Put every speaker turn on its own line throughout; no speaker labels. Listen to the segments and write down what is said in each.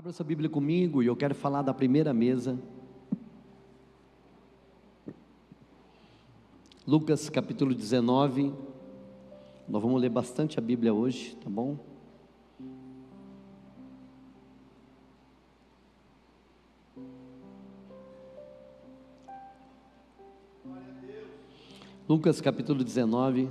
Abra sua Bíblia comigo e eu quero falar da primeira mesa. Lucas capítulo 19. Nós vamos ler bastante a Bíblia hoje, tá bom? Lucas capítulo 19.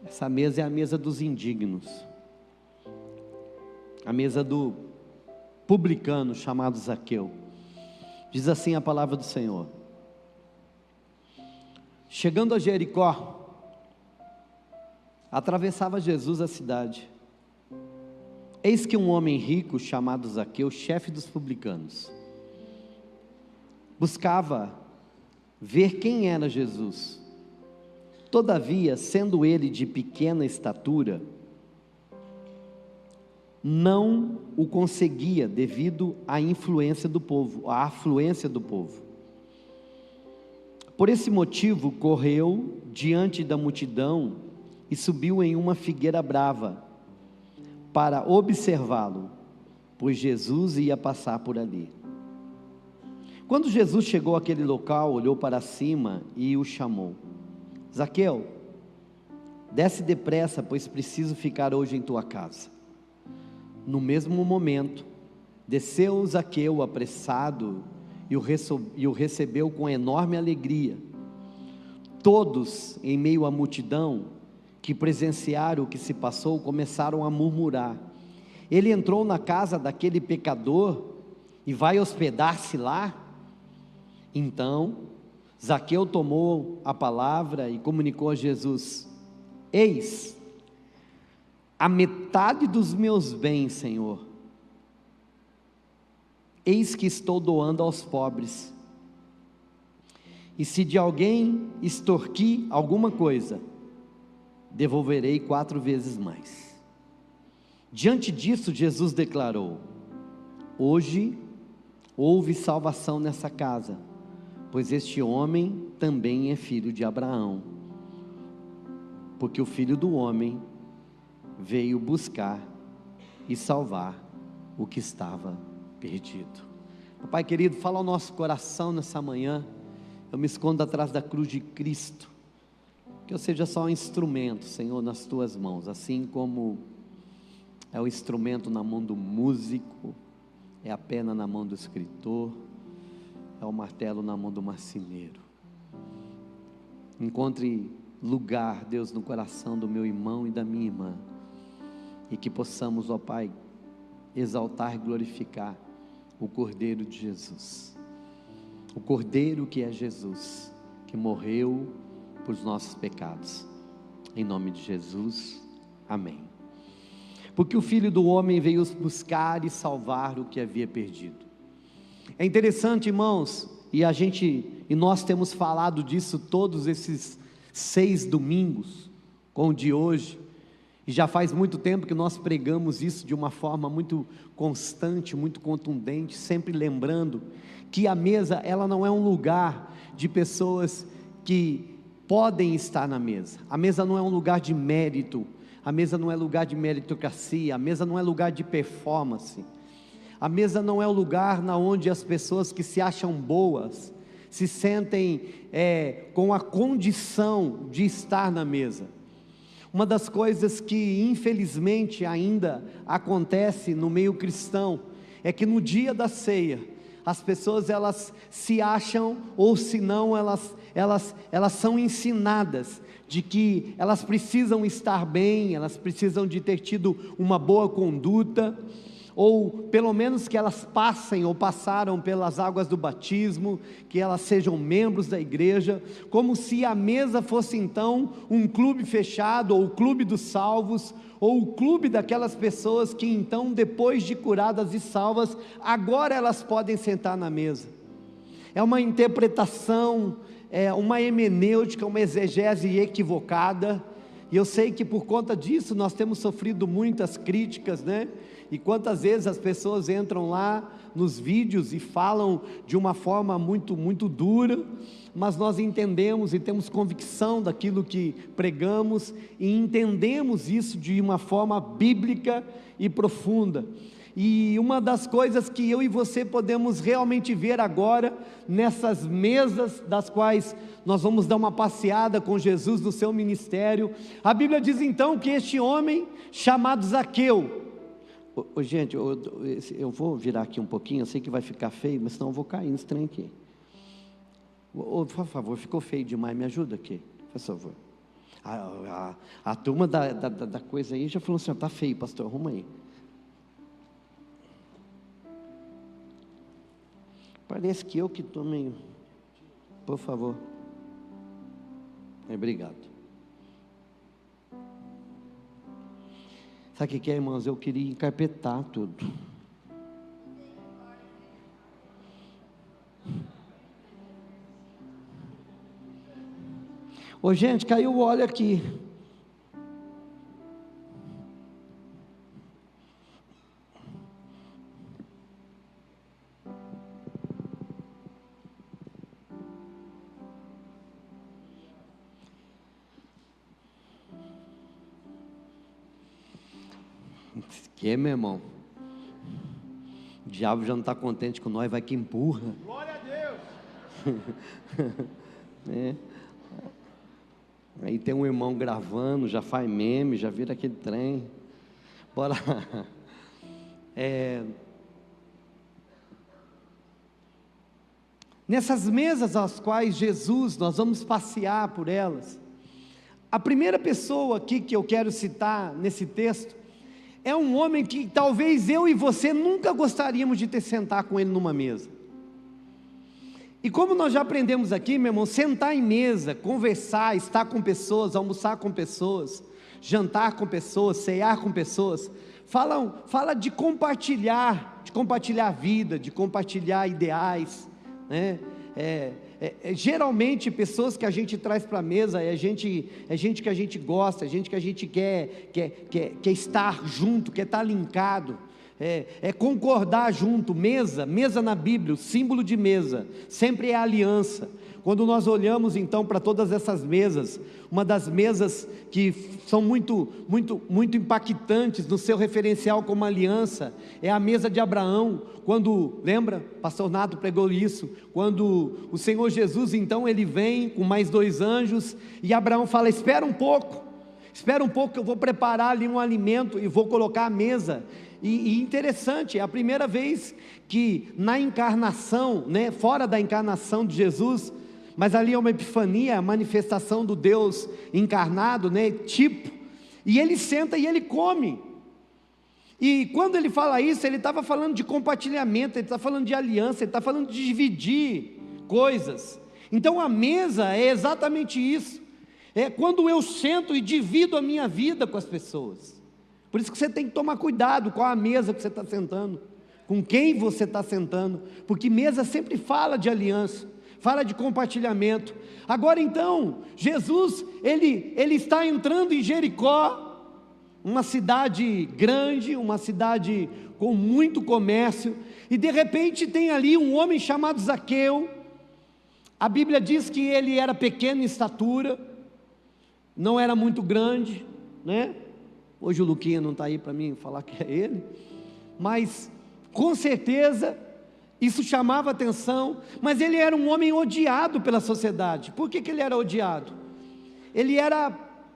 Essa mesa é a mesa dos indignos, a mesa do publicano chamado Zaqueu. Diz assim a palavra do Senhor: chegando a Jericó, atravessava Jesus a cidade. Eis que um homem rico chamado Zaqueu, chefe dos publicanos, buscava ver quem era Jesus. Todavia, sendo ele de pequena estatura, não o conseguia devido à influência do povo, à afluência do povo. Por esse motivo, correu diante da multidão e subiu em uma figueira brava para observá-lo, pois Jesus ia passar por ali. Quando Jesus chegou àquele local, olhou para cima e o chamou: Zaqueu, desce depressa, pois preciso ficar hoje em tua casa. No mesmo momento, desceu Zaqueu apressado e o recebeu com enorme alegria. Todos, em meio à multidão que presenciaram o que se passou, começaram a murmurar: ele entrou na casa daquele pecador e vai hospedar-se lá? Então Zaqueu tomou a palavra e comunicou a Jesus: eis, a metade dos meus bens, Senhor, eis que estou doando aos pobres. E se de alguém extorquir alguma coisa, devolverei 4 vezes mais. Diante disso, Jesus declarou: hoje houve salvação nessa casa, pois este homem também é filho de Abraão, porque o Filho do Homem veio buscar e salvar o que estava perdido. Pai querido, fala ao nosso coração nessa manhã. Eu me escondo atrás da cruz de Cristo, que eu seja só um instrumento, Senhor, nas tuas mãos, assim como é o instrumento na mão do músico, é a pena na mão do escritor, é o martelo na mão do marceneiro. Encontre lugar, Deus, no coração do meu irmão e da minha irmã, e que possamos, ó Pai, exaltar e glorificar o Cordeiro de Jesus, o Cordeiro que é Jesus, que morreu por os nossos pecados. Em nome de Jesus, amém. Porque o Filho do Homem veio buscar e salvar o que havia perdido. É interessante, irmãos, e nós temos falado disso todos esses 6 domingos, com o de hoje, e já faz muito tempo que nós pregamos isso de uma forma muito constante, muito contundente, sempre lembrando que a mesa, ela não é um lugar de pessoas que podem estar na mesa. A mesa não é um lugar de mérito, a mesa não é lugar de meritocracia, a mesa não é lugar de performance. A mesa não é o lugar onde as pessoas que se acham boas se sentem com a condição de estar na mesa. Uma das coisas que infelizmente ainda acontece no meio cristão é que no dia da ceia as pessoas elas se acham, ou se não elas são ensinadas de que elas precisam estar bem, elas precisam de ter tido uma boa conduta, ou pelo menos que elas passem ou passaram pelas águas do batismo, que elas sejam membros da igreja, como se a mesa fosse então um clube fechado, ou o clube dos salvos, ou o clube daquelas pessoas que então, depois de curadas e salvas, agora elas podem sentar na mesa. É uma interpretação, uma hemenêutica, uma exegese equivocada, e eu sei que por conta disso nós temos sofrido muitas críticas, né? E quantas vezes as pessoas entram lá nos vídeos e falam de uma forma muito, muito dura, mas nós entendemos e temos convicção daquilo que pregamos, e entendemos isso de uma forma bíblica e profunda. E uma das coisas que eu e você podemos realmente ver agora, nessas mesas das quais nós vamos dar uma passeada com Jesus no seu ministério, a Bíblia diz então que este homem chamado Zaqueu, gente, eu vou virar aqui um pouquinho, eu sei que vai ficar feio, mas senão eu vou cair nesse trem aqui. Por favor, ficou feio demais, me ajuda aqui, por favor. A turma da coisa aí já falou assim, está feio, pastor, arruma aí. Parece que eu que estou meio... Por favor. Obrigado. Sabe o que é, irmãos? Eu queria encarpetar tudo. Ô gente, caiu o óleo aqui. Que, meu irmão? O diabo já não está contente com nós, vai que empurra.
Glória a Deus.
Aí tem um irmão gravando, já faz meme, já vira aquele trem. Bora. Nessas mesas às quais Jesus, nós vamos passear por elas. A primeira pessoa aqui que eu quero citar nesse texto é um homem que talvez eu e você nunca gostaríamos de ter sentar com ele numa mesa. E como nós já aprendemos aqui, meu irmão, sentar em mesa, conversar, estar com pessoas, almoçar com pessoas, jantar com pessoas, cear com pessoas, fala de compartilhar vida, de compartilhar ideais, né? Geralmente pessoas que a gente traz para a mesa é gente que a gente gosta, gente que a gente quer estar junto, quer estar linkado, concordar junto. Mesa na Bíblia, o símbolo de mesa sempre é a aliança. Quando nós olhamos então para todas essas mesas, uma das mesas que são muito impactantes no seu referencial como aliança, é a mesa de Abraão. Quando, lembra, pastor Nato pregou isso, quando o Senhor Jesus então ele vem com mais 2 anjos, e Abraão fala, espera um pouco que eu vou preparar ali um alimento e vou colocar a mesa. E interessante, é a primeira vez que na encarnação, né, fora da encarnação de Jesus, mas ali é uma epifania, a manifestação do Deus encarnado, né, e ele senta e ele come. E quando ele fala isso, ele estava falando de compartilhamento, ele está falando de aliança, ele está falando de dividir coisas. Então a mesa é exatamente isso, é quando eu sento e divido a minha vida com as pessoas. Por isso que você tem que tomar cuidado com a mesa que você está sentando, com quem você está sentando, porque mesa sempre fala de aliança, fala de compartilhamento. Agora então, Jesus, ele está entrando em Jericó, uma cidade grande, uma cidade com muito comércio, e de repente tem ali um homem chamado Zaqueu. A Bíblia diz que ele era pequeno em estatura, não era muito grande, né? Hoje o Luquinha não está aí para mim falar que é ele, mas com certeza isso chamava atenção. Mas ele era um homem odiado pela sociedade. Por que ele era odiado? Ele era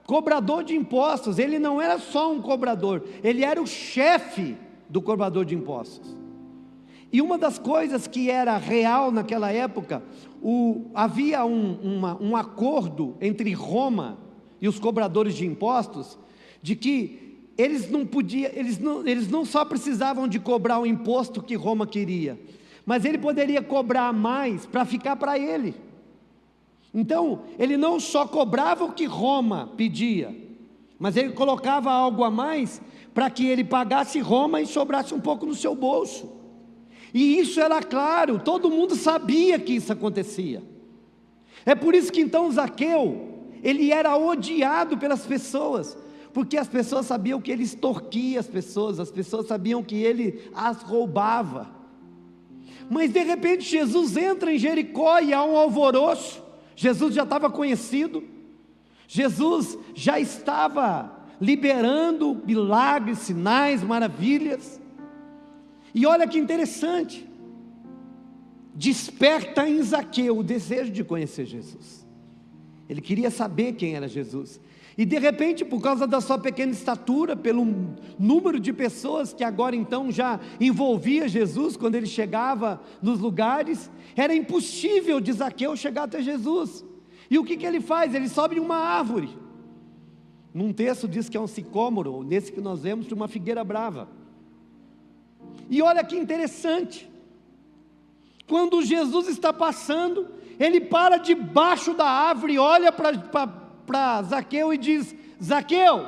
cobrador de impostos. Ele não era só um cobrador, ele era o chefe do cobrador de impostos. E uma das coisas que era real naquela época, havia um acordo entre Roma e os cobradores de impostos, de que eles não só precisavam de cobrar o imposto que Roma queria, mas ele poderia cobrar mais para ficar para ele. Então, ele não só cobrava o que Roma pedia, mas ele colocava algo a mais para que ele pagasse Roma e sobrasse um pouco no seu bolso. E isso era claro, todo mundo sabia que isso acontecia. É por isso que então Zaqueu, ele era odiado pelas pessoas, porque as pessoas sabiam que ele extorquia as pessoas sabiam que ele as roubava. Mas de repente Jesus entra em Jericó e há um alvoroço. Jesus já estava conhecido, Jesus já estava liberando milagres, sinais, maravilhas. E olha que interessante, desperta em Zaqueu o desejo de conhecer Jesus. Ele queria saber quem era Jesus. E de repente, por causa da sua pequena estatura, pelo número de pessoas que agora então já envolvia Jesus quando ele chegava nos lugares, era impossível de Zaqueu chegar até Jesus. E o que ele faz? Ele sobe em uma árvore. Num texto diz que é um sicômoro, nesse que nós vemos, de uma figueira brava. E olha que interessante, quando Jesus está passando, ele para debaixo da árvore, olha para Zaqueu e diz: Zaqueu,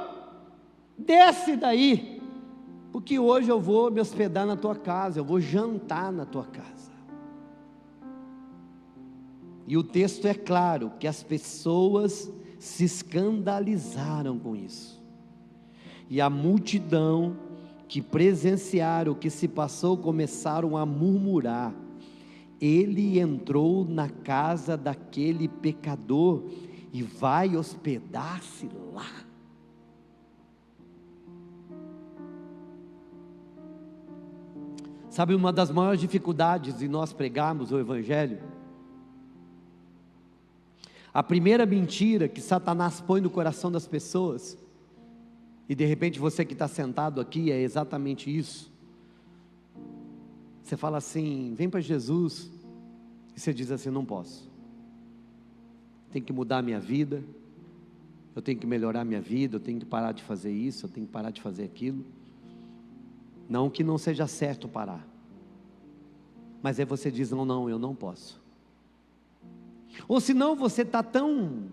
desce daí, porque hoje eu vou me hospedar na tua casa, eu vou jantar na tua casa. E o texto é claro, que as pessoas se escandalizaram com isso, e a multidão que presenciaram o que se passou começaram a murmurar: ele entrou na casa daquele pecador e vai hospedar-se lá. Sabe, uma das maiores dificuldades de nós pregarmos o Evangelho, a primeira mentira que Satanás põe no coração das pessoas, e de repente você que está sentado aqui é exatamente isso. Você fala assim: vem para Jesus, e você diz assim: não posso, tenho que mudar a minha vida, eu tenho que melhorar a minha vida, eu tenho que parar de fazer isso, eu tenho que parar de fazer aquilo. Não que não seja certo parar, mas aí você diz: não, eu não posso. Ou senão você está tão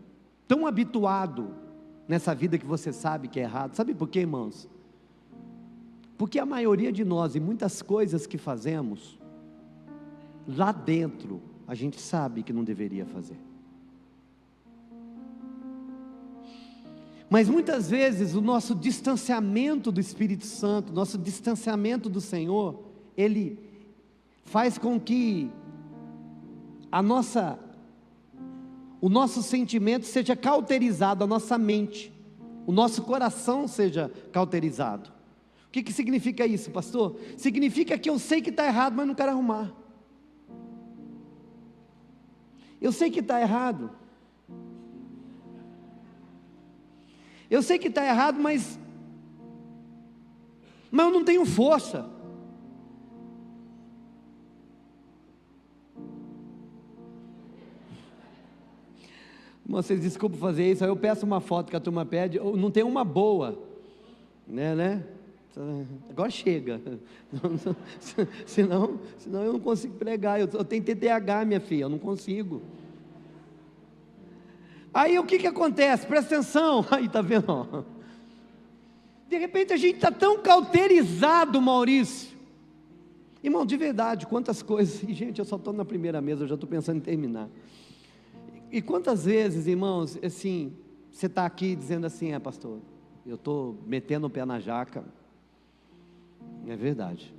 habituado nessa vida que você sabe que é errado. Sabe por quê, irmãos? Porque a maioria de nós, e muitas coisas que fazemos, lá dentro, a gente sabe que não deveria fazer. Mas muitas vezes o nosso distanciamento do Espírito Santo, nosso distanciamento do Senhor, ele faz com que o nosso sentimento seja cauterizado, a nossa mente, o nosso coração seja cauterizado. O que significa isso, pastor? Significa que eu sei que está errado, mas não quero arrumar. Eu sei que está errado. Eu sei que está errado, mas eu não tenho força. Vocês desculpem fazer isso, aí eu peço uma foto que a turma pede, não tem uma boa, né? Agora chega, senão eu não consigo pregar, eu tenho TDAH, minha filha, eu não consigo. Aí o que acontece? Presta atenção, aí está vendo? De repente a gente está tão cauterizado, Maurício. Irmão, de verdade, quantas coisas, e gente, eu só estou na primeira mesa, eu já estou pensando em terminar. E quantas vezes, irmãos, assim, você está aqui dizendo assim: pastor, eu estou metendo o pé na jaca. É verdade.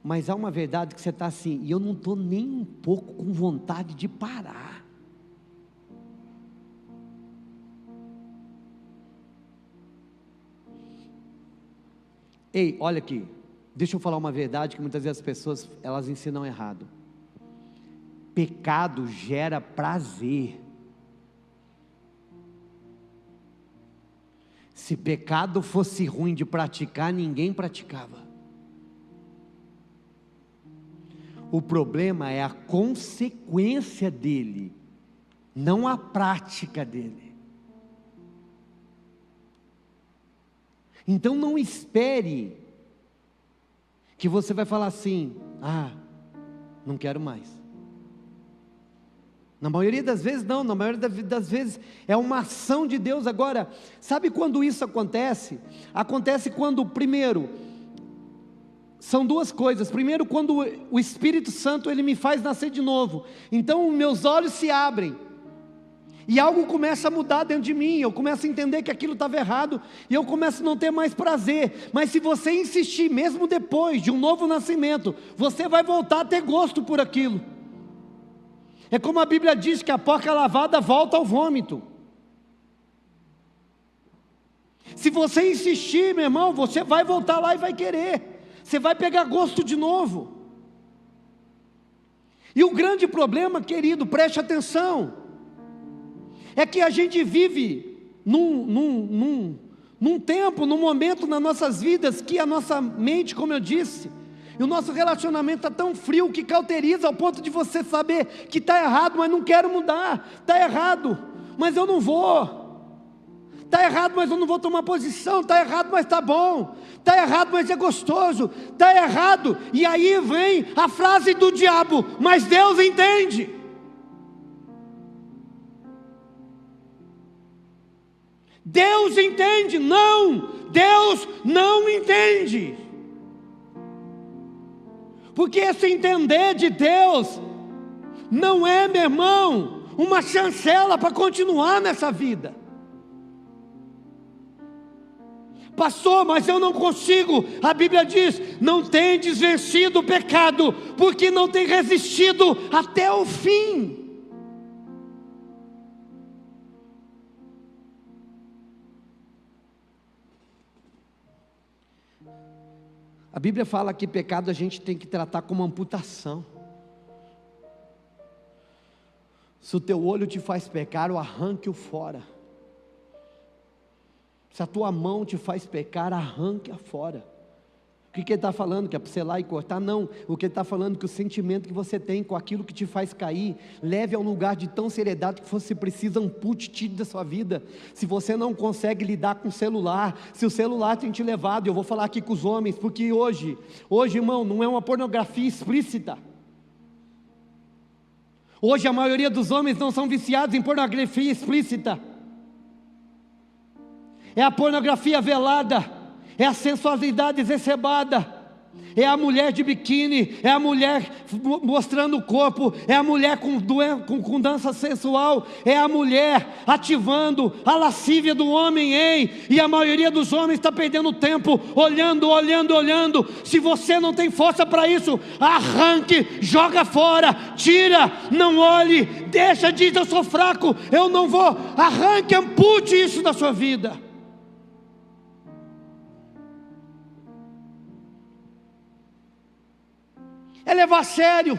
Mas há uma verdade que você está assim: e eu não estou nem um pouco com vontade de parar. Ei, olha aqui, deixa eu falar uma verdade que muitas vezes as pessoas, elas ensinam errado. Pecado gera prazer. Se pecado fosse ruim de praticar, ninguém praticava. O problema é a consequência dele, não a prática dele. Então não espere que você vai falar assim: não quero mais. Na maioria das vezes não, na maioria das vezes é uma ação de Deus. Agora, sabe quando isso acontece? Acontece quando, primeiro, são duas coisas. Primeiro, quando o Espírito Santo, ele me faz nascer de novo. Então, meus olhos se abrem. e algo começa a mudar dentro de mim, eu começo a entender que aquilo estava errado, e eu começo a não ter mais prazer. Mas se você insistir, mesmo depois de um novo nascimento, você vai voltar a ter gosto por aquilo. É como a Bíblia diz, que a porca lavada volta ao vômito. Se você insistir, meu irmão, você vai voltar lá e vai querer, você vai pegar gosto de novo. E o grande problema, querido, preste atenção, é que a gente vive num tempo, num momento nas nossas vidas, que a nossa mente, como eu disse, e o nosso relacionamento está tão frio, que cauteriza ao ponto de você saber que está errado, mas não quero mudar. Está errado, mas eu não vou. Está errado, mas eu não vou tomar posição. Está errado, mas está bom. Está errado, mas é gostoso. Está errado, e aí vem a frase do diabo: mas Deus entende. Deus entende. Não, Deus não entende. Porque esse entender de Deus não é, meu irmão, uma chancela para continuar nessa vida. Pastor, mas eu não consigo. A Bíblia diz: não tendes vencido o pecado, porque não tem resistido até o fim. A Bíblia fala que pecado a gente tem que tratar como amputação. Se o teu olho te faz pecar, arranque-o fora. Se a tua mão te faz pecar, arranque-a fora. O que ele está falando? Que é para você ir lá e cortar? Não. O que ele está falando é que o sentimento que você tem com aquilo que te faz cair, leve a um lugar de tão seriedade que você precisa, ampute, tire da sua vida. Se você não consegue lidar com o celular, se o celular tem te levado, eu vou falar aqui com os homens, porque hoje, irmão, não é uma pornografia explícita. Hoje a maioria dos homens não são viciados em pornografia explícita. É a pornografia velada, é a sensualidade exacerbada, é a mulher de biquíni, é a mulher mostrando o corpo, é a mulher com dança sensual, é a mulher ativando a lascívia do homem, e a maioria dos homens está perdendo tempo, olhando. Se você não tem força para isso, arranque, joga fora, tira, não olhe, deixa, diz: eu sou fraco, eu não vou. Arranque, ampute isso da sua vida. É levar a sério.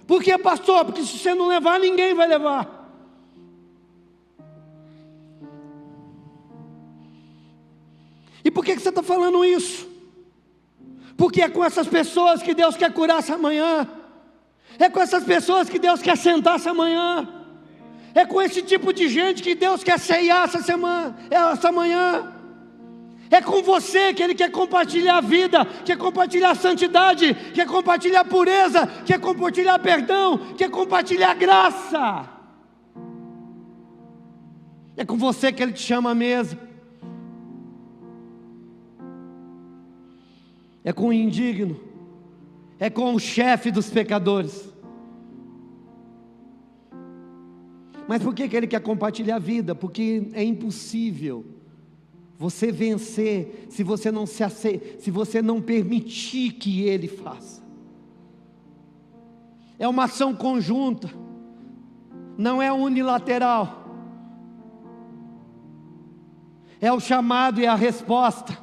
Por que, pastor? Porque se você não levar, ninguém vai levar. E por que você está falando isso? Porque é com essas pessoas que Deus quer curar essa manhã. É com essas pessoas que Deus quer sentar essa manhã. É com esse tipo de gente que Deus quer ceiar essa manhã. É com você que Ele quer compartilhar a vida, quer compartilhar a santidade, quer compartilhar a pureza, quer compartilhar perdão, quer compartilhar a graça. É com você que Ele te chama à mesa. É com o indigno, é com o chefe dos pecadores. Mas por que Ele quer compartilhar a vida? Porque é impossível você vencer se você não permitir que Ele faça. É uma ação conjunta, não é unilateral. É o chamado e a resposta.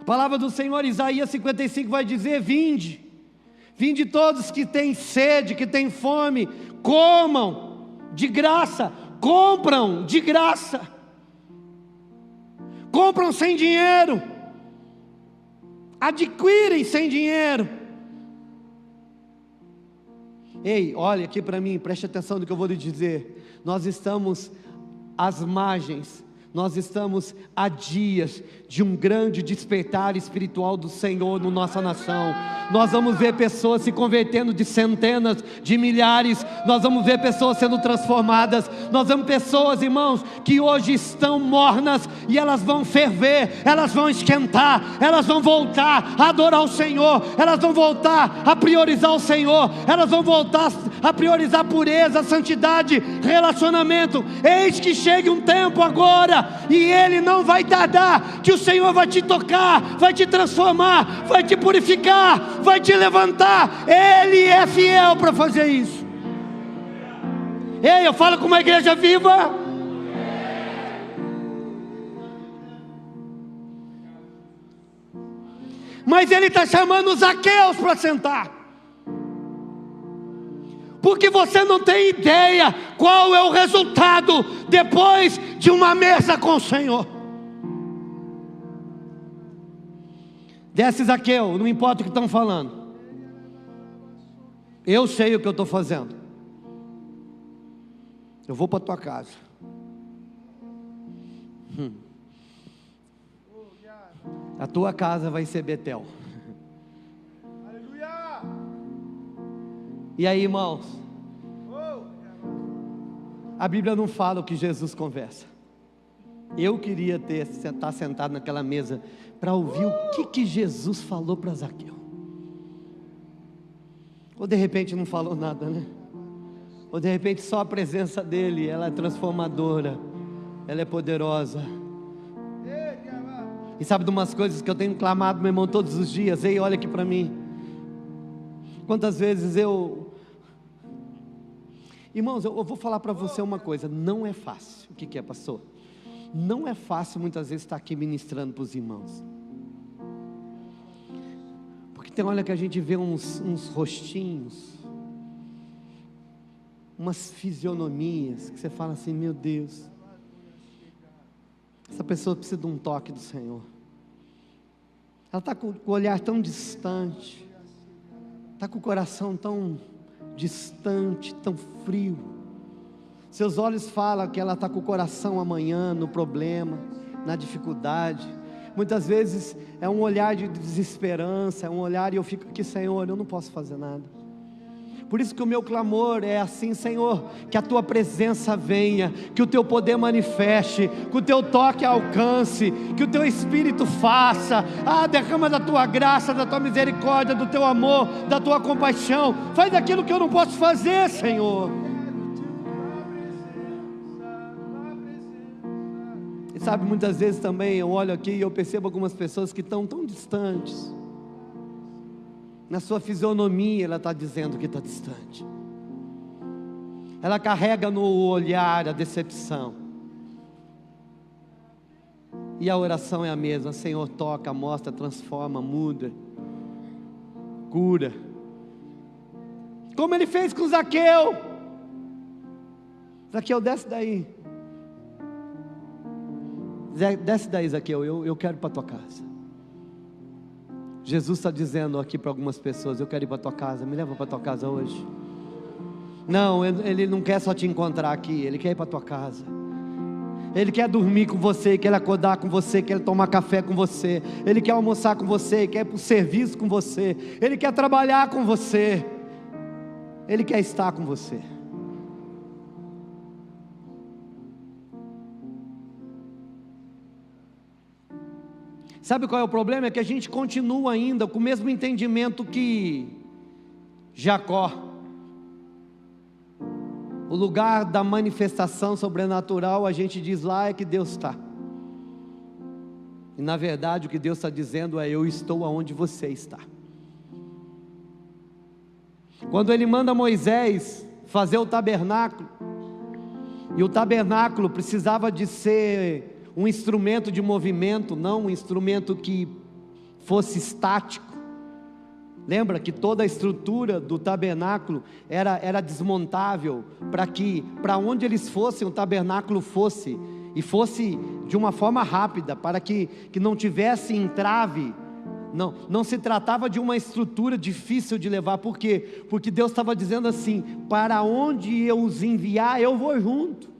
A palavra do Senhor, Isaías 55, vai dizer: vinde todos que têm sede, que têm fome, comam de graça. Compram de graça, compram sem dinheiro, adquirem sem dinheiro. Ei, olha aqui para mim, preste atenção no que eu vou lhe dizer. Nós estamos às margens Nós estamos a dias de um grande despertar espiritual do Senhor na nossa nação. Nós vamos ver pessoas se convertendo de centenas, de milhares. Nós vamos ver pessoas sendo transformadas. Nós vemos pessoas, irmãos, que hoje estão mornas e elas vão ferver, elas vão esquentar, elas vão voltar a adorar o Senhor, elas vão voltar a priorizar o Senhor, elas vão voltar a priorizar pureza, santidade, relacionamento. Eis que chega um tempo agora, e ele não vai tardar, que o Senhor vai te tocar, vai te transformar, vai te purificar, vai te levantar. Ele é fiel para fazer isso. Ei, eu falo com uma igreja viva. Mas ele está chamando os Zaqueus para sentar, porque você não tem ideia qual é o resultado depois de uma mesa com o Senhor. Desce, Zaqueu, não importa o que estão falando, eu sei o que eu estou fazendo. Eu vou para a tua casa. A tua casa vai ser Betel.
Aleluia!
E aí, irmãos, a Bíblia não fala o que Jesus conversa. Eu queria estar sentado naquela mesa para ouvir o que Jesus falou para Zaqueu. Ou de repente não falou nada, né? Ou de repente só a presença dele, ela é transformadora, ela é poderosa. E sabe de umas coisas que eu tenho clamado, meu irmão, todos os dias? Ei, olha aqui para mim. Quantas vezes Irmãos, eu vou falar para você uma coisa, não é fácil. O que é, pastor? Não é fácil muitas vezes estar aqui ministrando para os irmãos. Porque tem hora que a gente vê uns rostinhos, umas fisionomias, que você fala assim, meu Deus, essa pessoa precisa de um toque do Senhor. Ela está com o olhar tão distante, está com o coração tão distante, tão frio. Seus olhos falam que ela está com o coração amanhã, no problema, na dificuldade. Muitas vezes é um olhar de desesperança, é um olhar e eu fico aqui, Senhor, eu não posso fazer nada. Por isso que o meu clamor é assim, Senhor, que a tua presença venha, que o teu poder manifeste, que o teu toque alcance, que o teu Espírito faça, derrama da tua graça, da tua misericórdia, do teu amor, da tua compaixão, faz aquilo que eu não posso fazer, Senhor. E sabe, muitas vezes também eu olho aqui e eu percebo algumas pessoas que estão tão distantes. Na sua fisionomia ela está dizendo que está distante. Ela carrega no olhar a decepção. E a oração é a mesma. Senhor, toca, mostra, transforma, muda, cura. Como ele fez com Zaqueu. Zaqueu, desce daí. Desce daí, Zaqueu, eu quero ir para a tua casa. Jesus está dizendo aqui para algumas pessoas, eu quero ir para a tua casa, me leva para a tua casa hoje. Não, ele não quer só te encontrar aqui, ele quer ir para a tua casa. Ele quer dormir com você, quer acordar com você, quer tomar café com você, ele quer almoçar com você, quer ir para o serviço com você, ele quer trabalhar com você, ele quer estar com você. Sabe qual é o problema? É que a gente continua ainda com o mesmo entendimento que Jacó. O lugar da manifestação sobrenatural, a gente diz lá é que Deus está. E na verdade o que Deus está dizendo é, eu estou aonde você está. Quando Ele manda Moisés fazer o tabernáculo, e o tabernáculo precisava de ser um instrumento de movimento, não um instrumento que fosse estático. Lembra que toda a estrutura do tabernáculo era desmontável, para onde eles fossem, o tabernáculo fosse, e fosse de uma forma rápida, para que não tivesse entrave. Não se tratava de uma estrutura difícil de levar. Por quê? Porque Deus estava dizendo assim, para onde eu os enviar, eu vou junto.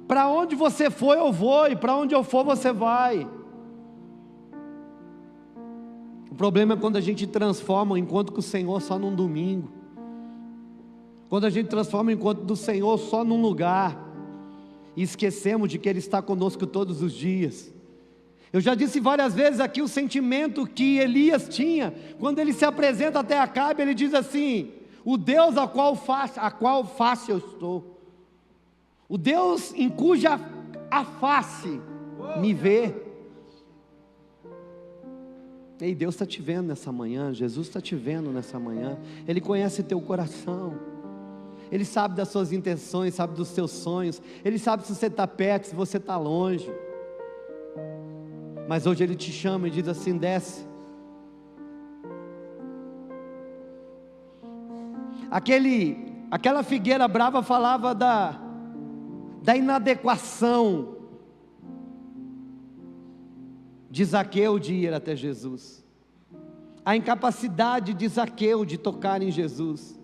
Para onde você for, eu vou, e para onde eu for, você vai. O problema é quando a gente transforma o encontro com o Senhor só num domingo, quando a gente transforma o encontro do Senhor só num lugar, e esquecemos de que Ele está conosco todos os dias. Eu já disse várias vezes aqui o sentimento que Elias tinha, quando ele se apresenta até Acabe, ele diz assim: o Deus a qual face eu estou, o Deus em cuja a face me vê. Ei, Deus está te vendo nessa manhã, Jesus está te vendo nessa manhã, Ele conhece teu coração, Ele sabe das suas intenções, sabe dos seus sonhos, Ele sabe se você está perto, se você está longe, mas hoje Ele te chama e diz assim: desce. Aquela figueira brava falava da inadequação de Zaqueu de ir até Jesus, a incapacidade de Zaqueu de tocar em Jesus,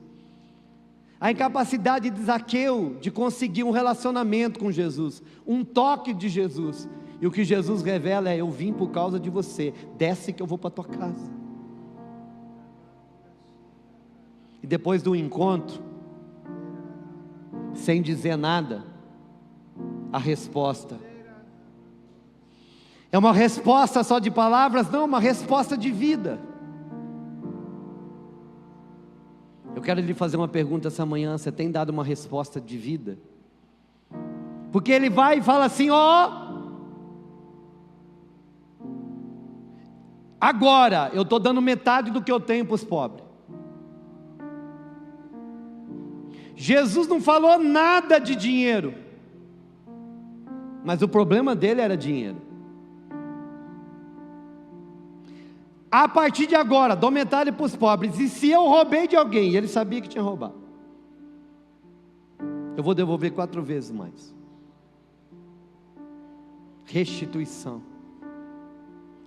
a incapacidade de Zaqueu de conseguir um relacionamento com Jesus, um toque de Jesus. E o que Jesus revela é: eu vim por causa de você, desce que eu vou para a tua casa. E depois do encontro, sem dizer nada, a resposta é uma resposta só de palavras? Não, uma resposta de vida. Eu quero lhe fazer uma pergunta essa manhã: você tem dado uma resposta de vida? Porque ele vai e fala assim: agora eu estou dando metade do que eu tenho para os pobres. Jesus não falou nada de dinheiro, mas o problema dele era dinheiro. A partir de agora, dou metade para os pobres, e se eu roubei de alguém, e ele sabia que tinha roubado, eu vou devolver 4 vezes mais. Restituição.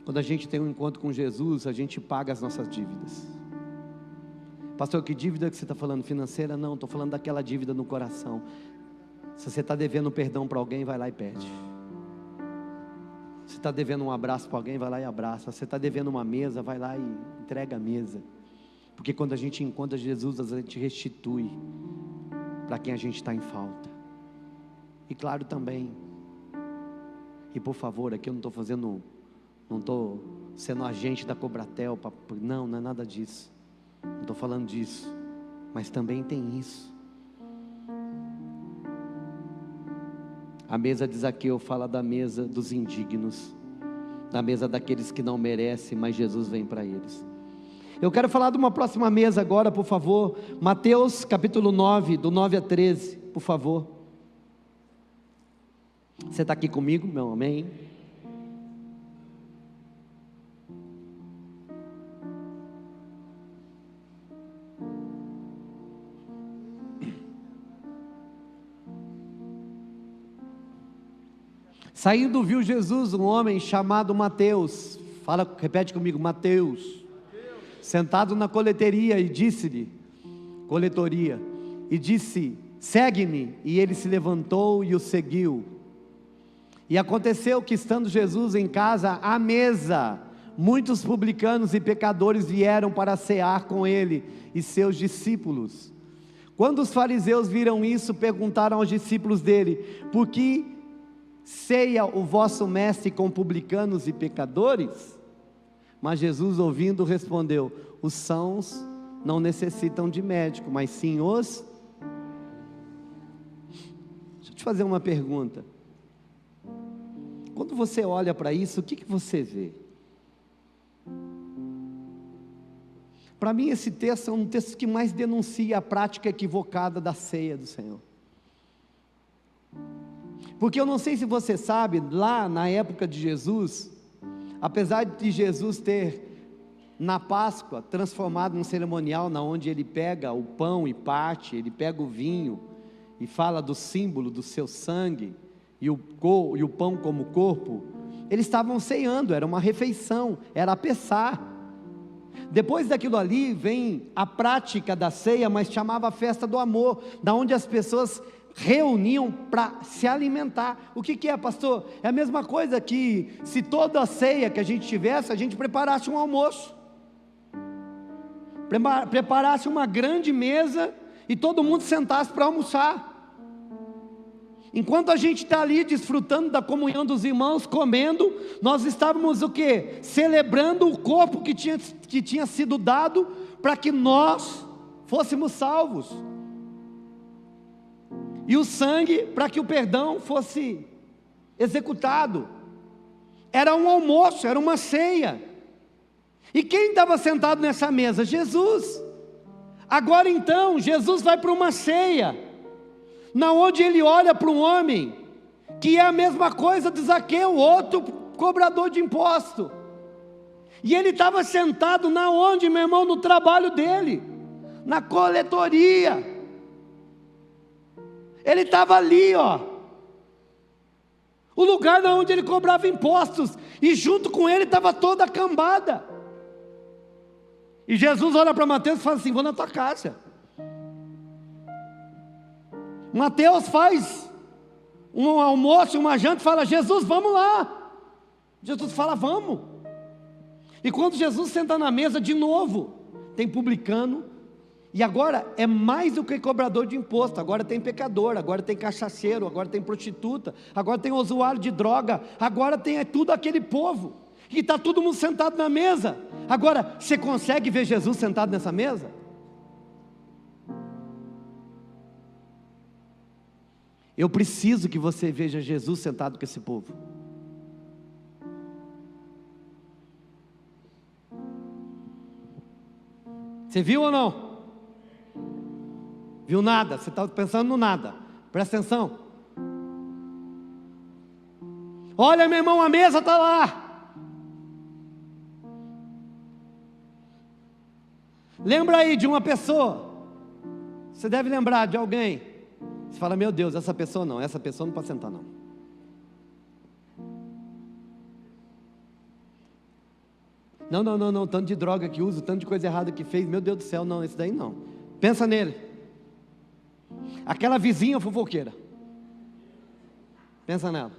Quando a gente tem um encontro com Jesus, a gente paga as nossas dívidas. Pastor, que dívida que você está falando? Financeira? Não, estou falando daquela dívida no coração. Se você está devendo perdão para alguém, vai lá e pede. Se está devendo um abraço para alguém, vai lá e abraça. Se você está devendo uma mesa, vai lá e entrega a mesa. Porque quando a gente encontra Jesus, a gente restitui para quem a gente está em falta. E claro também, e por favor, aqui eu não estou fazendo, não estou sendo agente da Cobratel, não é nada disso, não estou falando disso, mas também tem isso. A mesa de Zaqueu fala da mesa dos indignos, da mesa daqueles que não merecem, mas Jesus vem para eles. Eu quero falar de uma próxima mesa agora, por favor. Mateus capítulo 9, do 9 a 13, por favor. Você está aqui comigo, meu amém? Saindo viu Jesus um homem chamado Mateus, repete comigo, Mateus, sentado na coletoria, e disse-lhe, segue-me, e ele se levantou e o seguiu. E aconteceu que, estando Jesus em casa à mesa, muitos publicanos e pecadores vieram para cear com ele e seus discípulos. Quando os fariseus viram isso, perguntaram aos discípulos dele: por que ceia o vosso mestre com publicanos e pecadores? Mas Jesus, ouvindo, respondeu: os sãos não necessitam de médico, mas sim os... Deixa eu te fazer uma pergunta. Quando você olha para isso, o que você vê? Para mim esse texto é um texto que mais denuncia a prática equivocada da ceia do Senhor. Porque eu não sei se você sabe, lá na época de Jesus, apesar de Jesus ter, na Páscoa, transformado num cerimonial, onde ele pega o pão e parte, ele pega o vinho, e fala do símbolo do seu sangue, e o pão como corpo, eles estavam ceando, era uma refeição, era a Pessá. Depois daquilo ali, vem a prática da ceia, mas chamava a festa do amor, da onde as pessoas reuniam para se alimentar. O que é, pastor? É a mesma coisa que se toda a ceia que a gente tivesse, a gente preparasse um almoço, preparasse uma grande mesa e todo mundo sentasse para almoçar. Enquanto a gente está ali desfrutando da comunhão dos irmãos, comendo, nós estávamos o quê? Celebrando o corpo que tinha sido dado para que nós fôssemos salvos. E o sangue para que o perdão fosse executado. Era um almoço, era uma ceia. E quem estava sentado nessa mesa? Jesus. Agora então, Jesus vai para uma ceia, na onde ele olha para um homem, que é a mesma coisa de Zaqueu, outro cobrador de imposto. E ele estava sentado na onde, meu irmão? No trabalho dele, na coletoria. Ele estava ali, ó, o lugar onde ele cobrava impostos, e junto com ele estava toda a cambada. E Jesus olha para Mateus e fala assim: vou na tua casa. Mateus faz um almoço, uma janta, e fala: Jesus, vamos lá. Jesus fala: vamos. E quando Jesus senta na mesa de novo, tem publicano, e agora é mais do que cobrador de imposto, agora tem pecador, agora tem cachaceiro, agora tem prostituta, agora tem usuário de droga, agora tem tudo aquele povo, e está todo mundo sentado na mesa. Agora, você consegue ver Jesus sentado nessa mesa? Eu preciso que você veja Jesus sentado com esse povo. Você viu ou não? Viu nada? Você está pensando no nada. Presta atenção. Olha, meu irmão, a mesa está lá. Lembra aí de uma pessoa. Você deve lembrar de alguém. Você fala: meu Deus, essa pessoa não pode sentar não. Não, tanto de droga que usa, tanto de coisa errada que fez, meu Deus do céu, não, esse daí não. Pensa nele. Aquela vizinha fofoqueira. Pensa nela.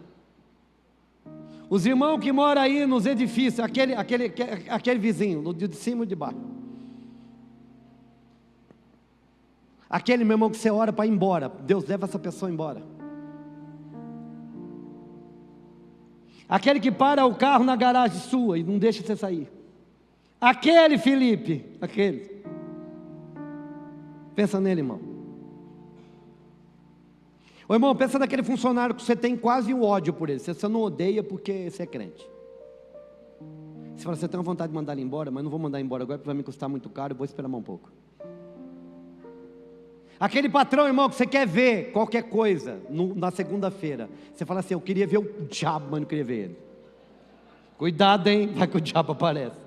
Os irmãos que moram aí nos edifícios, aquele vizinho, de cima e de baixo. Aquele, meu irmão, que você ora para ir embora, Deus leva essa pessoa embora. Aquele que para o carro na garagem sua e não deixa você sair. Aquele, Felipe, aquele. Pensa nele, irmão. Ô irmão, pensa naquele funcionário que você tem quase um ódio por ele. Você não odeia porque você é crente. Você fala: você tem uma vontade de mandar ele embora, mas não vou mandar ele embora agora porque vai me custar muito caro, eu vou esperar mais um pouco. Aquele patrão, irmão, que você quer ver qualquer coisa na segunda-feira, você fala assim: eu queria ver o diabo, mas não queria ver ele. Cuidado, hein, vai que o diabo aparece.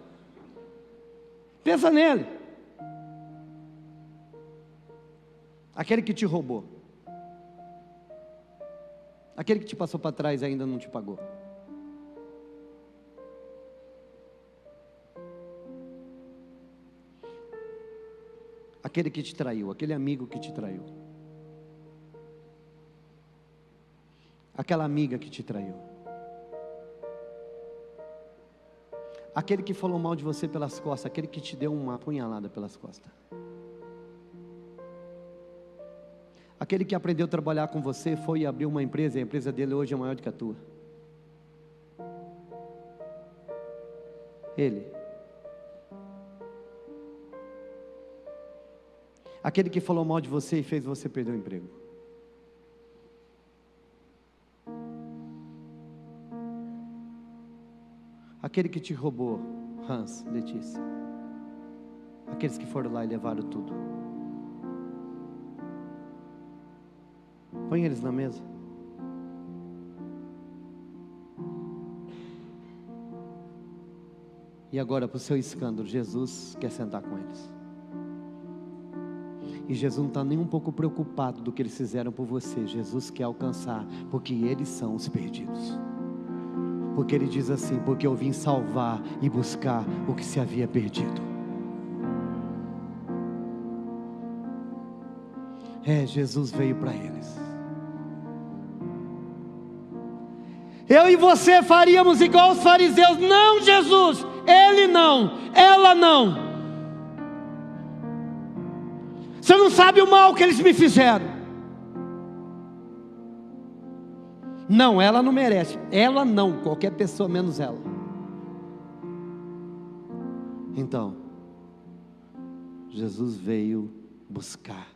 Pensa nele. Aquele que te roubou, aquele que te passou para trás e ainda não te pagou. Aquele que te traiu, aquele amigo que te traiu, aquela amiga que te traiu, aquele que falou mal de você pelas costas, aquele que te deu uma apunhalada pelas costas, aquele que aprendeu a trabalhar com você, foi e abriu uma empresa, e a empresa dele hoje é maior do que a tua. Ele. Aquele que falou mal de você e fez você perder o emprego. Aquele que te roubou, Hans, Letícia. Aqueles que foram lá e levaram tudo. Põe eles na mesa. E agora, para o seu escândalo, Jesus quer sentar com eles. E Jesus não está nem um pouco preocupado do que eles fizeram por você. Jesus quer alcançar, porque eles são os perdidos. Porque ele diz assim: porque eu vim salvar e buscar o que se havia perdido. Jesus veio para eles. Eu e você faríamos igual os fariseus. Não, Jesus, ele não, ela não. Você não sabe o mal que eles me fizeram. Não, ela não merece. Ela não, qualquer pessoa menos ela. Então, Jesus veio buscar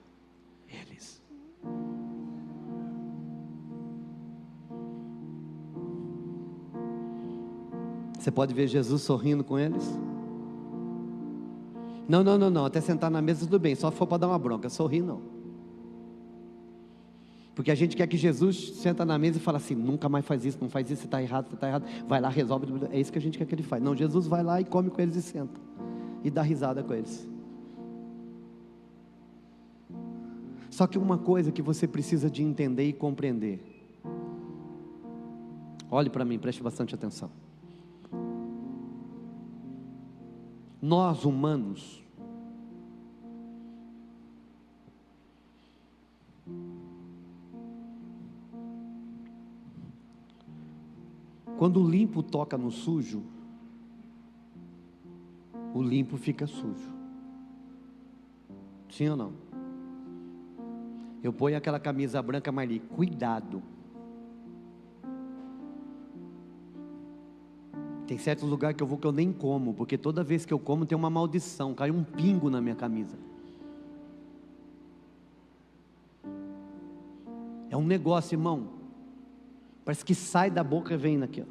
eles. Você pode ver Jesus sorrindo com eles? Não, até sentar na mesa tudo bem, só se for para dar uma bronca, sorrir não. Porque a gente quer que Jesus senta na mesa e fala assim: nunca mais faz isso, não faz isso, você está errado, vai lá, resolve. É isso que a gente quer que ele faz. Não, Jesus vai lá e come com eles e senta, e dá risada com eles. Só que uma coisa que você precisa de entender e compreender. Olhe para mim, preste bastante atenção. Nós humanos, quando o limpo toca no sujo, o limpo fica sujo. Sim ou não? Eu ponho aquela camisa branca, Marli, cuidado. Tem certos lugares que eu vou que eu nem como, porque toda vez que eu como tem uma maldição, cai um pingo na minha camisa. É um negócio, irmão. Parece que sai da boca e vem aqui, ó.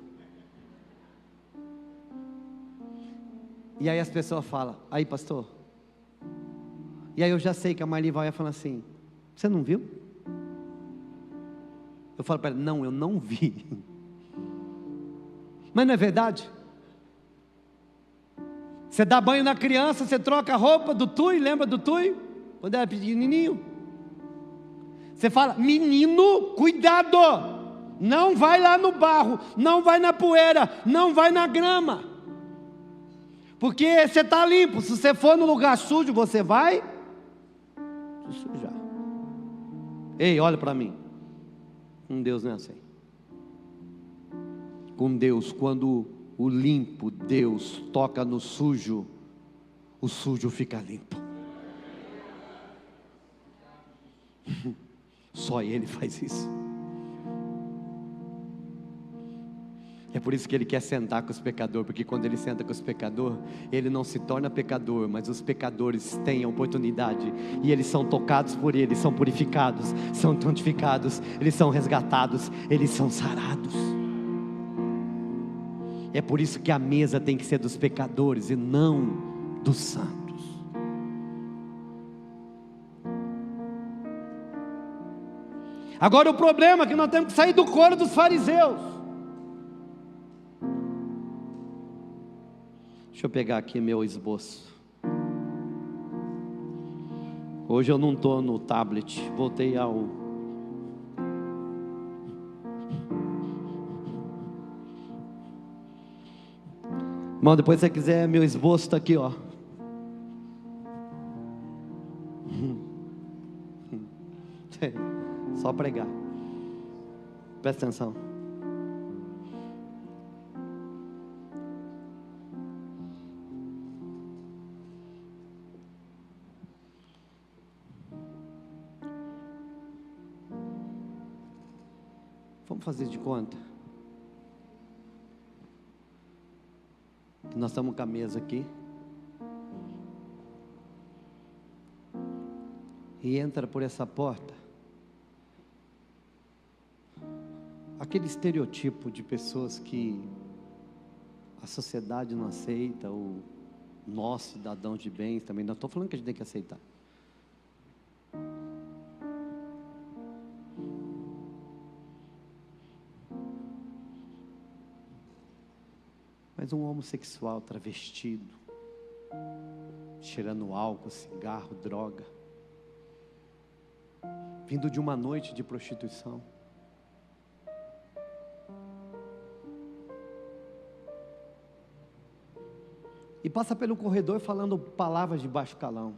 E aí as pessoas falam: aí pastor. E aí eu já sei que a Marli vai falar assim: você não viu? Eu falo para ela: não, eu não vi. Mas não é verdade? Você dá banho na criança, você troca a roupa do Tui, lembra do Tui? Quando era pequenininho. Você fala: menino, cuidado, não vai lá no barro, não vai na poeira, não vai na grama, porque você está limpo. Se você for no lugar sujo, você vai se sujar. Ei, olha para mim. Com Deus não é assim. Com Deus, quando o limpo, Deus toca no sujo, o sujo fica limpo. Só Ele faz isso. É por isso que Ele quer sentar com os pecadores, porque quando Ele senta com os pecadores, Ele não se torna pecador, mas os pecadores têm a oportunidade, e eles são tocados por Ele, são purificados, são santificados, eles são resgatados, eles são sarados. É por isso que a mesa tem que ser dos pecadores e não dos santos. Agora o problema é que nós temos que sair do coro dos fariseus. Deixa eu pegar aqui meu esboço. Hoje eu não estou no tablet, voltei ao... Irmão, depois se você quiser, meu esboço está aqui, ó. Só pregar. Presta atenção. Vamos fazer de conta que nós estamos com a mesa aqui, e entra por essa porta aquele estereotipo de pessoas que a sociedade não aceita, ou nós cidadãos de bens também. Não estou falando que a gente tem que aceitar. Mas um homossexual travestido, cheirando álcool, cigarro, droga, vindo de uma noite de prostituição, e passa pelo corredor falando palavras de baixo calão.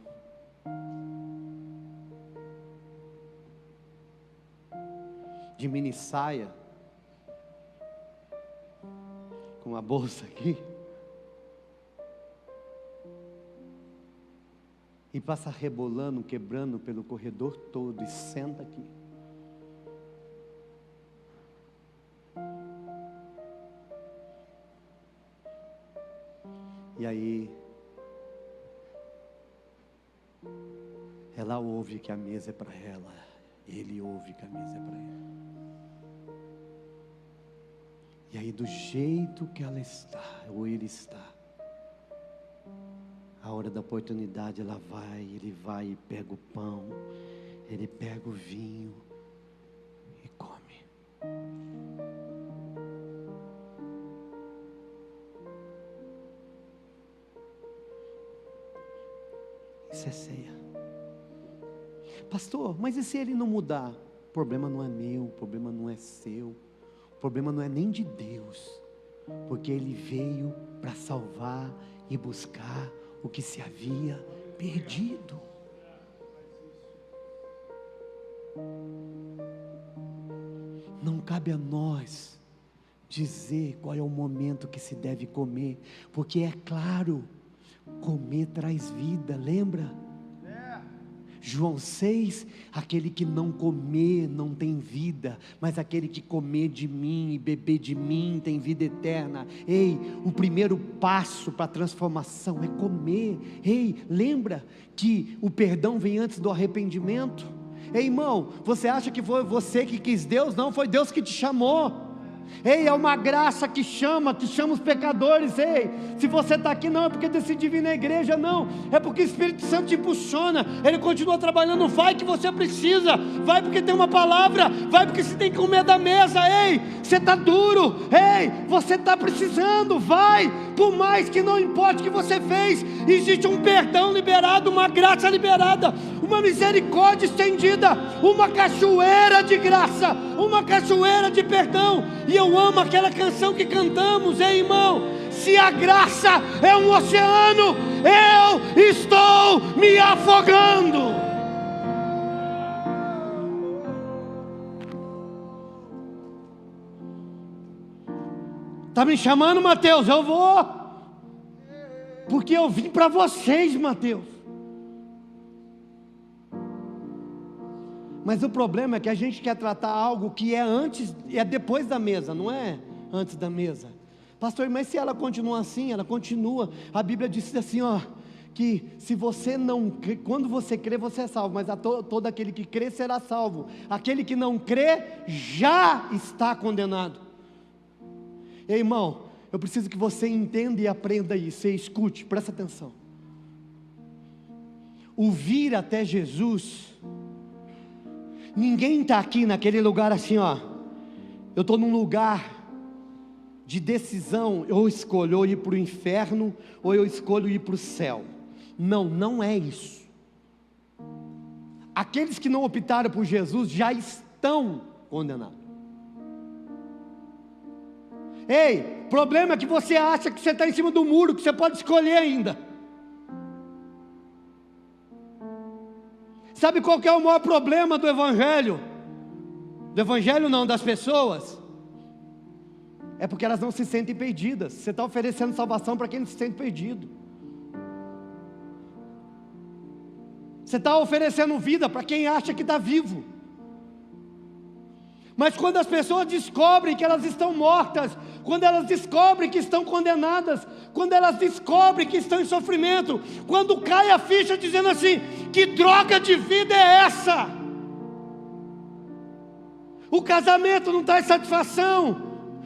De mini saia, com a bolsa aqui. E passa rebolando, quebrando pelo corredor todo e senta aqui. E aí, ela ouve que a mesa é para ela, ele ouve que a mesa é para ele. E aí, do jeito que ela está, ou ele está, a hora da oportunidade ele vai e pega o pão, ele pega o vinho e come. Isso é ceia. Pastor, mas e se ele não mudar? O problema não é meu, o problema não é seu, o problema não é nem de Deus, porque ele veio para salvar e buscar o que se havia perdido. Não cabe a nós dizer qual é o momento que se deve comer, porque é claro, comer traz vida, lembra? João 6, aquele que não comer não tem vida, mas aquele que comer de mim e beber de mim tem vida eterna. Ei, o primeiro passo para a transformação é comer. Ei, lembra que o perdão vem antes do arrependimento? Ei, irmão, você acha que foi você que quis Deus? Não, foi Deus que te chamou. Ei, é uma graça que chama os pecadores. Ei, se você está aqui, não é porque decidiu vir na igreja, não, é porque o Espírito Santo te impulsiona, Ele continua trabalhando. Vai que você precisa, vai porque tem uma palavra, vai porque você tem que comer da mesa. Ei, você está duro, ei, você está precisando, vai, por mais que não importe o que você fez, existe um perdão liberado, uma graça liberada, uma misericórdia estendida, uma cachoeira de graça, uma cachoeira de perdão. E eu amo aquela canção que cantamos, ei, irmão, se a graça é um oceano, eu estou me afogando. Está me chamando, Mateus? Eu vou, porque eu vim para vocês, Mateus. Mas o problema é que a gente quer tratar algo que é antes, é depois da mesa, não é antes da mesa. Pastor, mas se ela continua assim, ela continua. A Bíblia diz assim, ó, que se você não crê, quando você crê, você é salvo, mas todo aquele que crê será salvo. Aquele que não crê já está condenado. Ei, irmão, eu preciso que você entenda e aprenda isso. E escute, presta atenção. O vir até Jesus, ninguém está aqui naquele lugar assim, ó, eu estou num lugar de decisão, eu escolho ir para o inferno, ou eu escolho ir para o céu. Não, não é isso. Aqueles que não optaram por Jesus, já estão condenados. Ei, problema é que você acha que você está em cima do muro, que você pode escolher ainda. Sabe qual que é o maior problema do Evangelho? Do Evangelho não, das pessoas? É porque elas não se sentem perdidas. Você está oferecendo salvação para quem não se sente perdido. Você está oferecendo vida para quem acha que está vivo. Mas quando as pessoas descobrem que elas estão mortas, quando elas descobrem que estão condenadas, quando elas descobrem que estão em sofrimento, quando cai a ficha dizendo assim, que droga de vida é essa? O casamento não traz satisfação,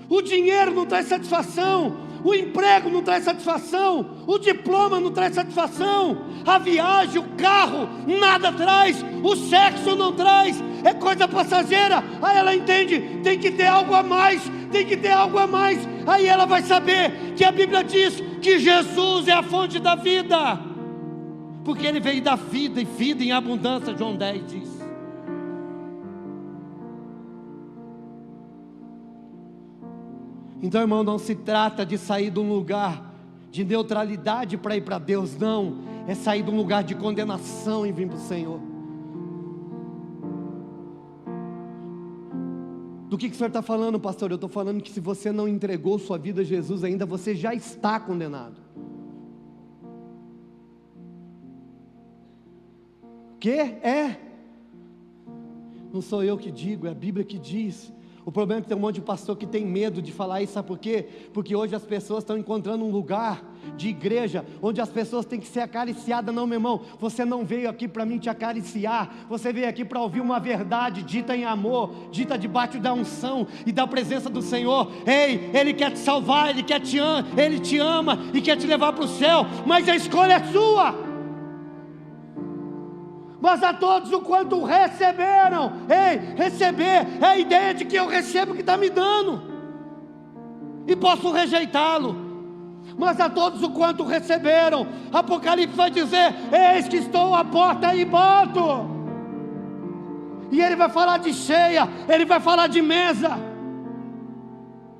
o dinheiro não traz satisfação, o emprego não traz satisfação, o diploma não traz satisfação, a viagem, o carro, nada traz, o sexo não traz, é coisa passageira. Aí ela entende, tem que ter algo a mais, tem que ter algo a mais. Aí ela vai saber que a Bíblia diz que Jesus é a fonte da vida, porque Ele veio dar vida e vida em abundância. João 10 diz. Então, irmão, não se trata de sair de um lugar de neutralidade para ir para Deus, não, é sair de um lugar de condenação e vir para o Senhor. Do que o senhor está falando, pastor? Eu estou falando que se você não entregou sua vida a Jesus ainda, você já está condenado. Que? Não sou eu que digo, é a Bíblia que diz. O problema é que tem um monte de pastor que tem medo de falar isso, sabe por quê? Porque hoje as pessoas estão encontrando um lugar de igreja, onde as pessoas têm que ser acariciadas. Não, meu irmão, você não veio aqui para mim te acariciar, você veio aqui para ouvir uma verdade dita em amor, dita debaixo da unção e da presença do Senhor. Ei, Ele quer te salvar, Ele te ama e quer te levar para o céu, mas a escolha é sua. Mas a todos o quanto receberam, receber é a ideia de que eu recebo o que está me dando, e posso rejeitá-lo. Mas a todos o quanto receberam, Apocalipse vai dizer: eis que estou à porta e bato. E ele vai falar de ceia, ele vai falar de mesa.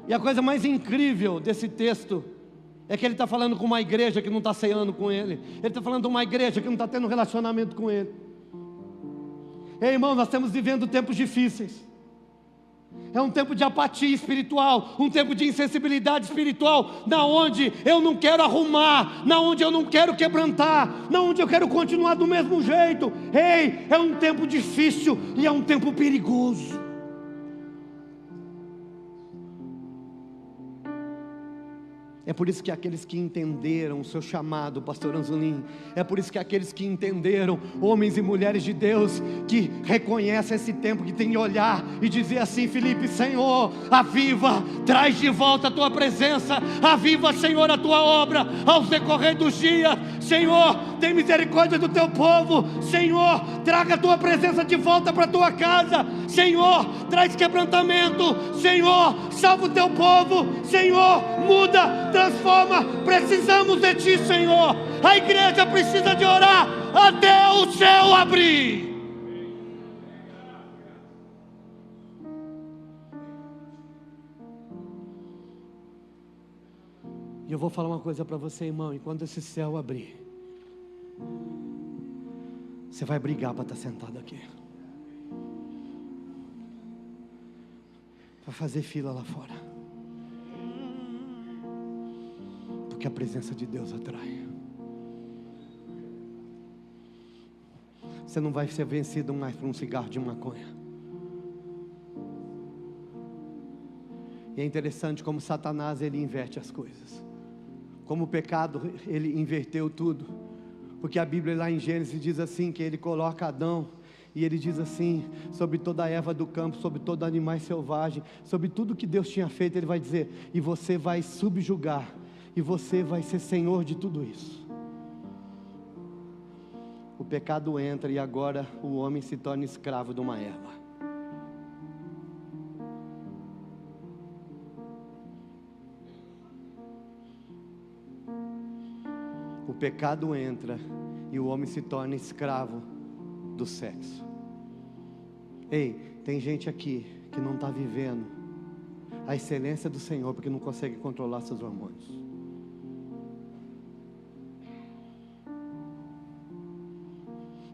E a coisa mais incrível desse texto é que ele está falando com uma igreja que não está ceando com ele. Ele está falando de uma igreja que não está tendo relacionamento com ele. Ei, irmão, nós estamos vivendo tempos difíceis. É um tempo de apatia espiritual, um tempo de insensibilidade espiritual, na onde eu não quero arrumar, na onde eu não quero quebrantar, na onde eu quero continuar do mesmo jeito. Ei, é um tempo difícil e é um tempo perigoso. É por isso que aqueles que entenderam o seu chamado, pastor Anzolim, é por isso que aqueles que entenderam, homens e mulheres de Deus, que reconhecem esse tempo, que tem que olhar e dizer assim: Felipe, Senhor, aviva, traz de volta a tua presença, aviva, Senhor, a tua obra ao decorrer dos dias. Senhor, tem misericórdia do teu povo. Senhor, traga a tua presença de volta para a tua casa. Senhor, traz quebrantamento. Senhor, salva o teu povo. Senhor, muda, transforma. Precisamos de ti, Senhor. A igreja precisa de orar até o céu abrir. E eu vou falar uma coisa para você, irmão: enquanto esse céu abrir, você vai brigar para estar sentado aqui, vai fazer fila lá fora, porque a presença de Deus atrai. Você não vai ser vencido mais por um cigarro de maconha. E é interessante como Satanás, ele inverte as coisas. Como o pecado, ele inverteu tudo. Porque a Bíblia lá em Gênesis diz assim, que ele coloca Adão, e ele diz assim, sobre toda a erva do campo, sobre todo animal selvagem, sobre tudo que Deus tinha feito, ele vai dizer: e você vai subjugar, e você vai ser senhor de tudo isso. O pecado entra e agora o homem se torna escravo de uma erva. O pecado entra e o homem se torna escravo do sexo. Ei, tem gente aqui que não está vivendo a excelência do Senhor porque não consegue controlar seus hormônios.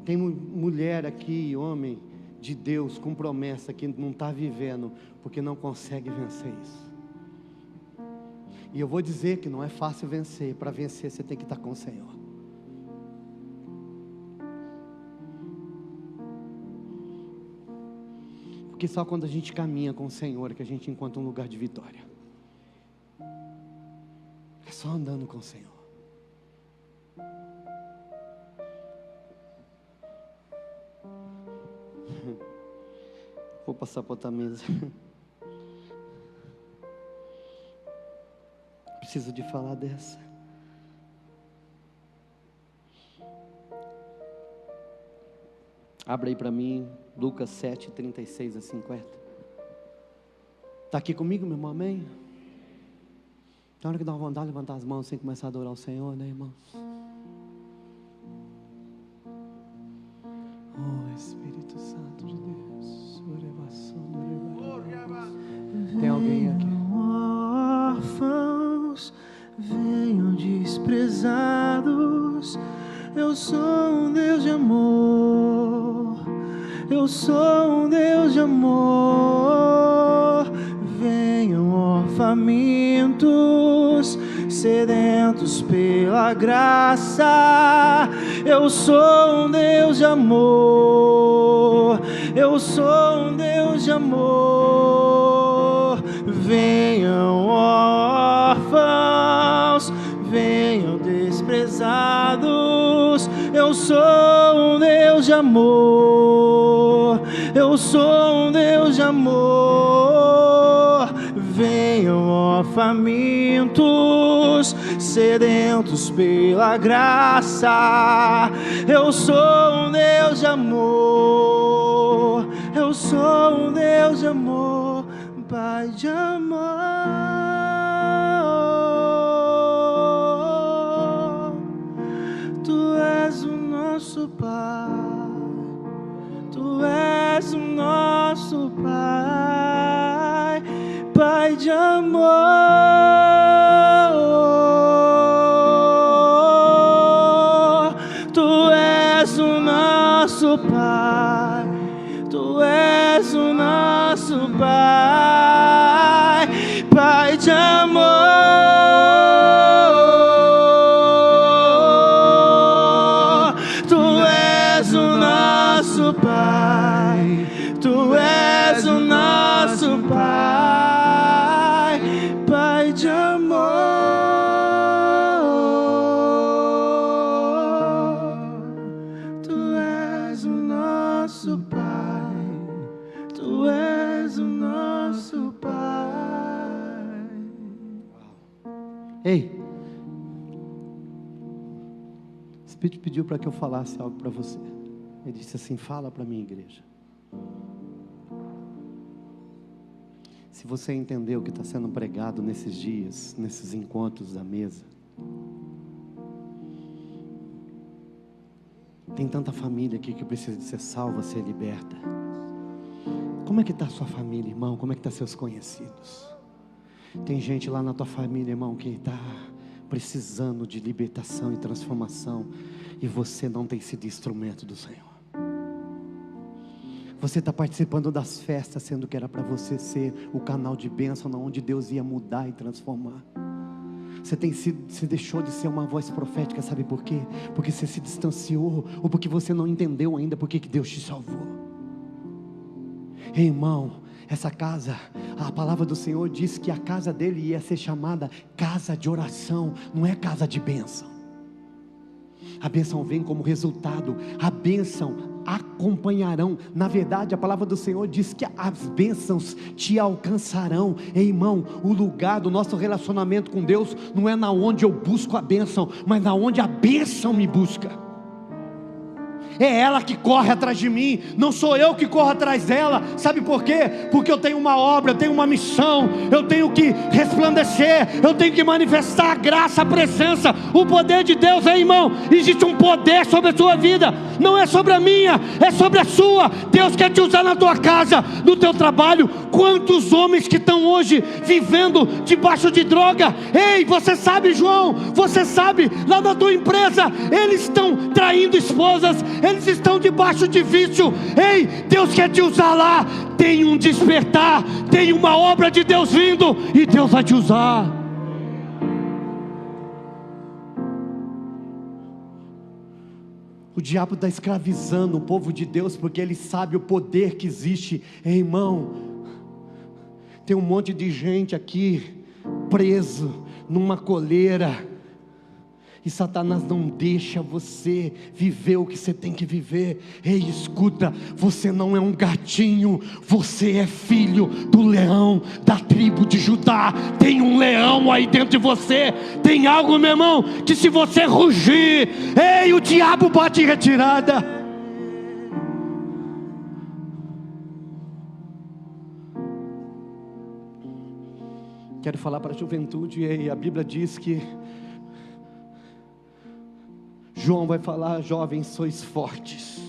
Tem mulher aqui, homem de Deus com promessa, que não está vivendo porque não consegue vencer isso. E eu vou dizer que não é fácil vencer. Para vencer você tem que estar com o Senhor. Porque só quando a gente caminha com o Senhor é que a gente encontra um lugar de vitória. É só andando com o Senhor. Vou passar para outra mesa. Preciso de falar dessa. Abra aí para mim, Lucas 7, 36 a 50. Está aqui comigo, meu irmão? Amém? Tem hora que dá uma vontade de levantar as mãos sem começar a adorar o Senhor, né, irmãos? Oh, Espírito Santo de Deus. Tem alguém aqui?
Órfãos, venham desprezados. Eu sou um Deus de amor. Eu sou um Deus de amor. famintos, sedentos pela graça. Eu sou um Deus de amor, eu sou um Deus de amor. Venham órfãos, venham desprezados. Eu sou um Deus de amor, eu sou um Deus de amor. Venham, ó famintos, sedentos pela graça. Eu sou um Deus de amor, eu sou um Deus de amor, Pai de amor. Tu és o nosso Pai, Tu és o nosso Pai, Pai de amor. Tu és o nosso Pai, Tu és o nosso Pai, Pai de amor. Tu és o nosso Pai, Tu és o nosso Pai, Pai de amor. Tu és o nosso Pai, Tu és o nosso Pai.
Ei, o Espírito pediu para que eu falasse algo para você. Ele disse assim: fala para mim, igreja. Se você entender o que está sendo pregado nesses dias, nesses encontros da mesa, tem tanta família aqui que precisa de ser salva, ser liberta. Como é que está a sua família, irmão? Como é que estão seus conhecidos? Tem gente lá na tua família, irmão, que está precisando de libertação e transformação, e você não tem sido instrumento do Senhor. Você está participando das festas, sendo que era para você ser o canal de bênção, onde Deus ia mudar e transformar. Você deixou de ser uma voz profética, sabe por quê? Porque você se distanciou, ou porque você não entendeu ainda porque que Deus te salvou. Ei, irmão, essa casa, a palavra do Senhor diz que a casa dele ia ser chamada casa de oração, não é casa de bênção. A bênção vem como resultado, a bênção acompanharão. Na verdade, a palavra do Senhor diz que as bênçãos te alcançarão. Ei, irmão, o lugar do nosso relacionamento com Deus não é na onde eu busco a bênção, mas na onde a bênção me busca. É ela que corre atrás de mim, não sou eu que corro atrás dela. Sabe por quê? Porque eu tenho uma obra, eu tenho uma missão, eu tenho que resplandecer, eu tenho que manifestar a graça, a presença, o poder de Deus. Hein, irmão? Existe um poder sobre a sua vida, não é sobre a minha, é sobre a sua. Deus quer te usar na tua casa, no teu trabalho. Quantos homens que estão hoje vivendo debaixo de droga? Ei, você sabe, João, você sabe, lá na tua empresa, eles estão traindo esposas, eles estão debaixo de vício. Ei, Deus quer te usar lá. Tem um despertar, tem uma obra de Deus vindo, e Deus vai te usar. O diabo está escravizando o povo de Deus, porque ele sabe o poder que existe. Ei, irmão, tem um monte de gente aqui preso numa coleira, e Satanás não deixa você viver o que você tem que viver. Ei, escuta, você não é um gatinho, você é filho do leão da tribo de Judá. Tem um leão aí dentro de você. Tem algo, meu irmão, que se você rugir, ei, o diabo bate em retirada. Quero falar para a juventude. E a Bíblia diz que João vai falar: jovens, sois fortes.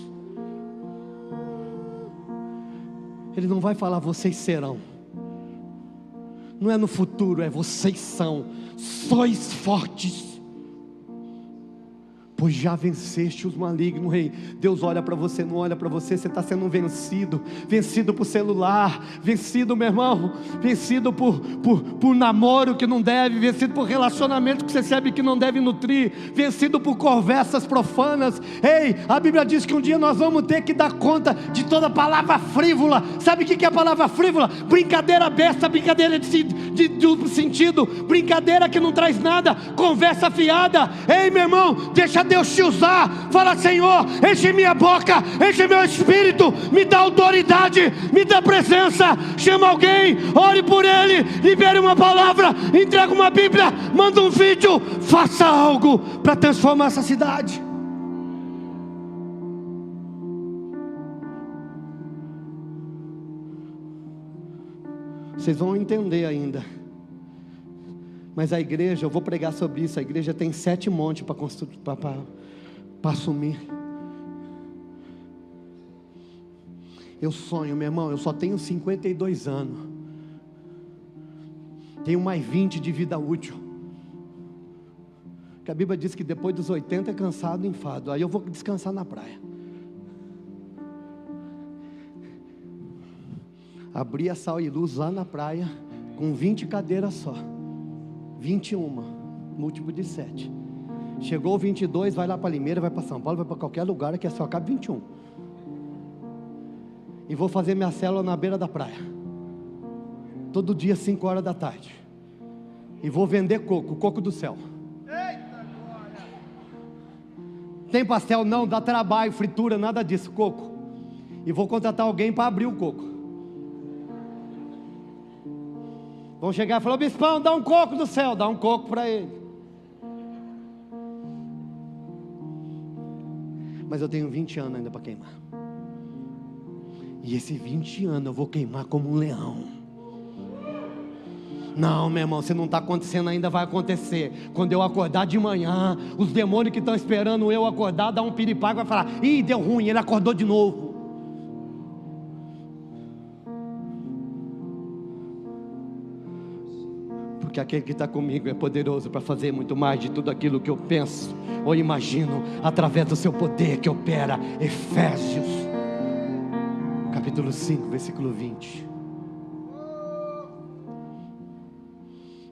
Ele não vai falar vocês serão. Não é no futuro, é vocês são. Sois fortes. pois já venceste os malignos, rei. Deus olha para você, não olha para você, você está sendo vencido por celular, vencido, meu irmão, vencido por namoro que não deve, vencido por relacionamento que você sabe que não deve nutrir, vencido por conversas profanas. Ei, a Bíblia diz que um dia nós vamos ter que dar conta de toda palavra frívola. Sabe o que é a palavra frívola? Brincadeira besta, brincadeira de duplo sentido, brincadeira que não traz nada, conversa fiada. Ei, meu irmão, deixa Deus te usar. Fala: Senhor, enche minha boca, enche meu espírito, me dá autoridade, me dá presença. Chama alguém, ore por ele, libere uma palavra, entrega uma Bíblia, manda um vídeo, faça algo para transformar essa cidade. Vocês vão entender ainda. Mas a igreja, eu vou pregar sobre isso. A igreja tem 7 montes para assumir. Eu sonho, meu irmão, eu só tenho 52 anos. Tenho mais 20 de vida útil. Porque a Bíblia diz que depois dos 80 é cansado e enfado. Aí eu vou descansar na praia. Abri a Sal e Luz lá na praia, com 20 cadeiras só. 21, múltiplo de 7. Chegou o 22, vai lá para Limeira, vai para São Paulo, vai para qualquer lugar que só cabe 21. E vou fazer minha célula na beira da praia. Todo dia 5 horas da tarde. E vou vender coco do céu.
Eita glória!
Tem pastel não, dá trabalho, fritura, nada disso, coco. E vou contratar alguém para abrir o coco. Vão chegar e falar: bispão, dá um coco do céu. Dá um coco para ele. Mas eu tenho 20 anos ainda para queimar. E esses 20 anos eu vou queimar como um leão. Não, meu irmão, se não está acontecendo ainda, vai acontecer. Quando eu acordar de manhã, os demônios que estão esperando eu acordar, dá um piripaque, vai falar: ih, deu ruim, ele acordou de novo. Porque aquele que está comigo é poderoso para fazer muito mais de tudo aquilo que eu penso ou imagino, através do seu poder que opera. Efésios capítulo 5, versículo 20.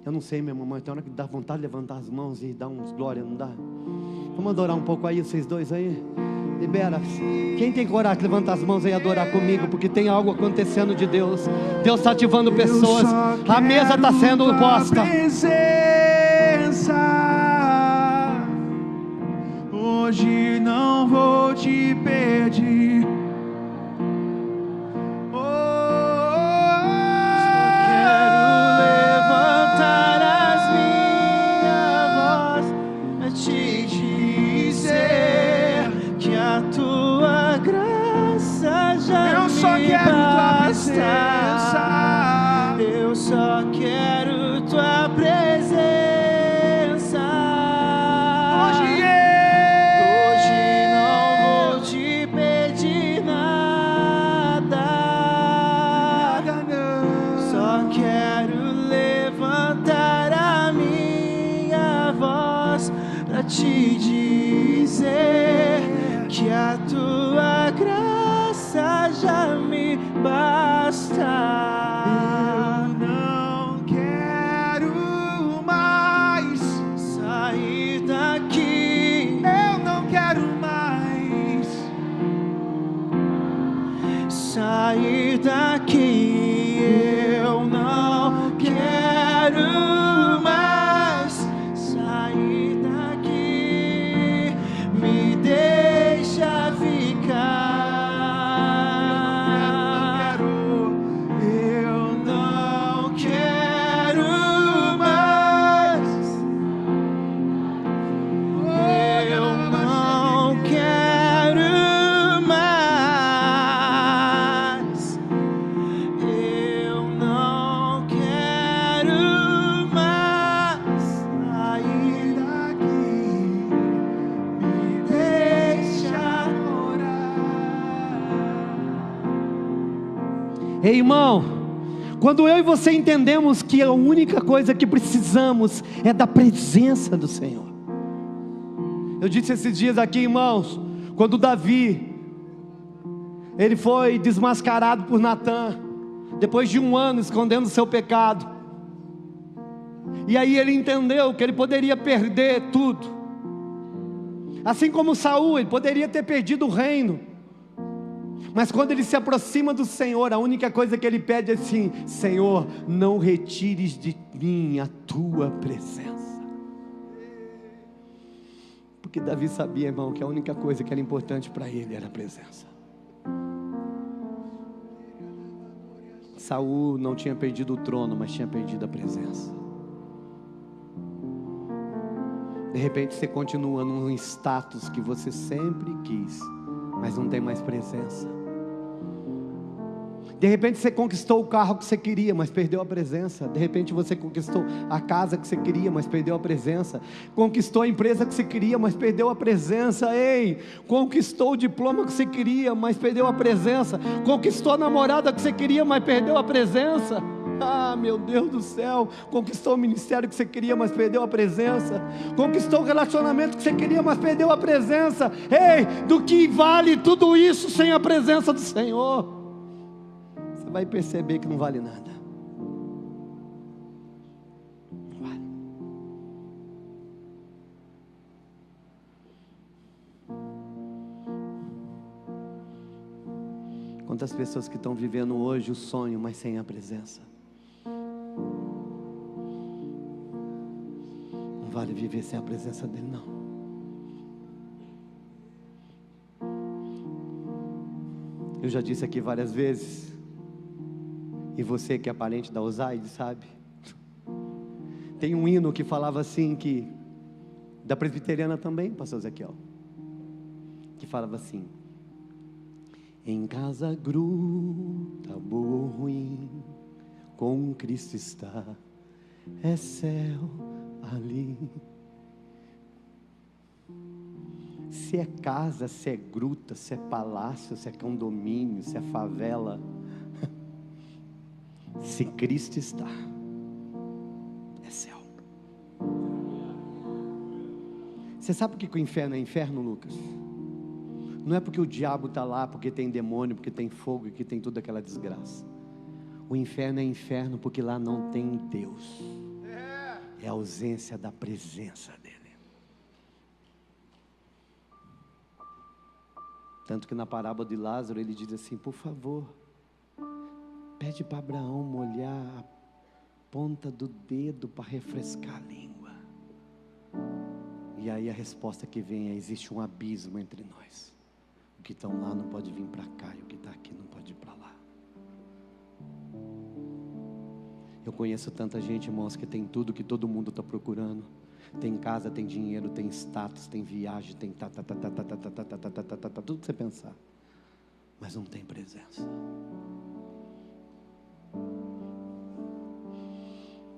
Eu não sei, meu irmão, tem hora que dá vontade de levantar as mãos e dar uns glória, não dá? Vamos adorar um pouco aí, vocês dois aí? Libera. Quem tem coragem de levantar as mãos aí e adorar comigo? Porque tem algo acontecendo de Deus. Deus está ativando pessoas. A mesa está sendo posta.
Hoje não vou te pedir. Eu só quero tua presença. Hoje não vou te pedir nada. Só quero levantar a minha voz pra te dizer que a tua graça já me basta. Eu não quero mais sair daqui. Eu não quero mais sair daqui. Eu não quero mais sair daqui. Me deixa ficar.
Ei, irmão, quando eu e você entendemos que a única coisa que precisamos é da presença do Senhor. Eu disse esses dias aqui, irmãos, quando Davi, ele foi desmascarado por Natã, depois de 1 ano escondendo o seu pecado, e aí ele entendeu que ele poderia perder tudo, assim como Saul, ele poderia ter perdido o reino, mas quando ele se aproxima do Senhor, a única coisa que ele pede é assim: Senhor, não retires de mim a tua presença. Porque Davi sabia, irmão, que a única coisa que era importante para ele era a presença. Saul não tinha perdido o trono, mas tinha perdido a presença. De repente você continua num status que você sempre quis, mas não tem mais presença. De repente você conquistou o carro que você queria, mas perdeu a presença. De repente você conquistou a casa que você queria, mas perdeu a presença. Conquistou a empresa que você queria, mas perdeu a presença. Ei, conquistou o diploma que você queria, mas perdeu a presença. Conquistou a namorada que você queria, mas perdeu a presença. Ah, meu Deus do céu, conquistou o ministério que você queria, mas perdeu a presença. Conquistou o relacionamento que você queria, mas perdeu a presença. Ei, do que vale tudo isso sem a presença do Senhor? Você vai perceber que não vale nada. Não vale. Quantas pessoas que estão vivendo hoje o sonho, mas sem a presença? Não vale viver sem a presença dele, não. Eu já disse aqui várias vezes, e você que é parente da Osaide sabe, tem um hino que falava assim, que da presbiteriana também, pastor Ezequiel, que falava assim: em casa gruta, boa ou ruim, com Cristo está, é céu ali. Se é casa, se é gruta, se é palácio, se é condomínio, se é favela, se Cristo está, é céu. Você sabe por que o inferno é inferno, Lucas? Não é porque o diabo está lá, porque tem demônio, porque tem fogo e que tem toda aquela desgraça. O inferno é inferno porque lá não tem Deus. É a ausência da presença dele. Tanto que na parábola de Lázaro ele diz assim: por favor, pede para Abraão molhar a ponta do dedo para refrescar a língua. E aí a resposta que vem é: existe um abismo entre nós. O que estão lá não pode vir para cá, e o que está aqui não pode ir para lá. Eu conheço tanta gente, irmãos, que tem tudo que todo mundo está procurando. Tem casa, tem dinheiro, tem status, tem viagem, tem tudo que você pensar, mas não tem presença.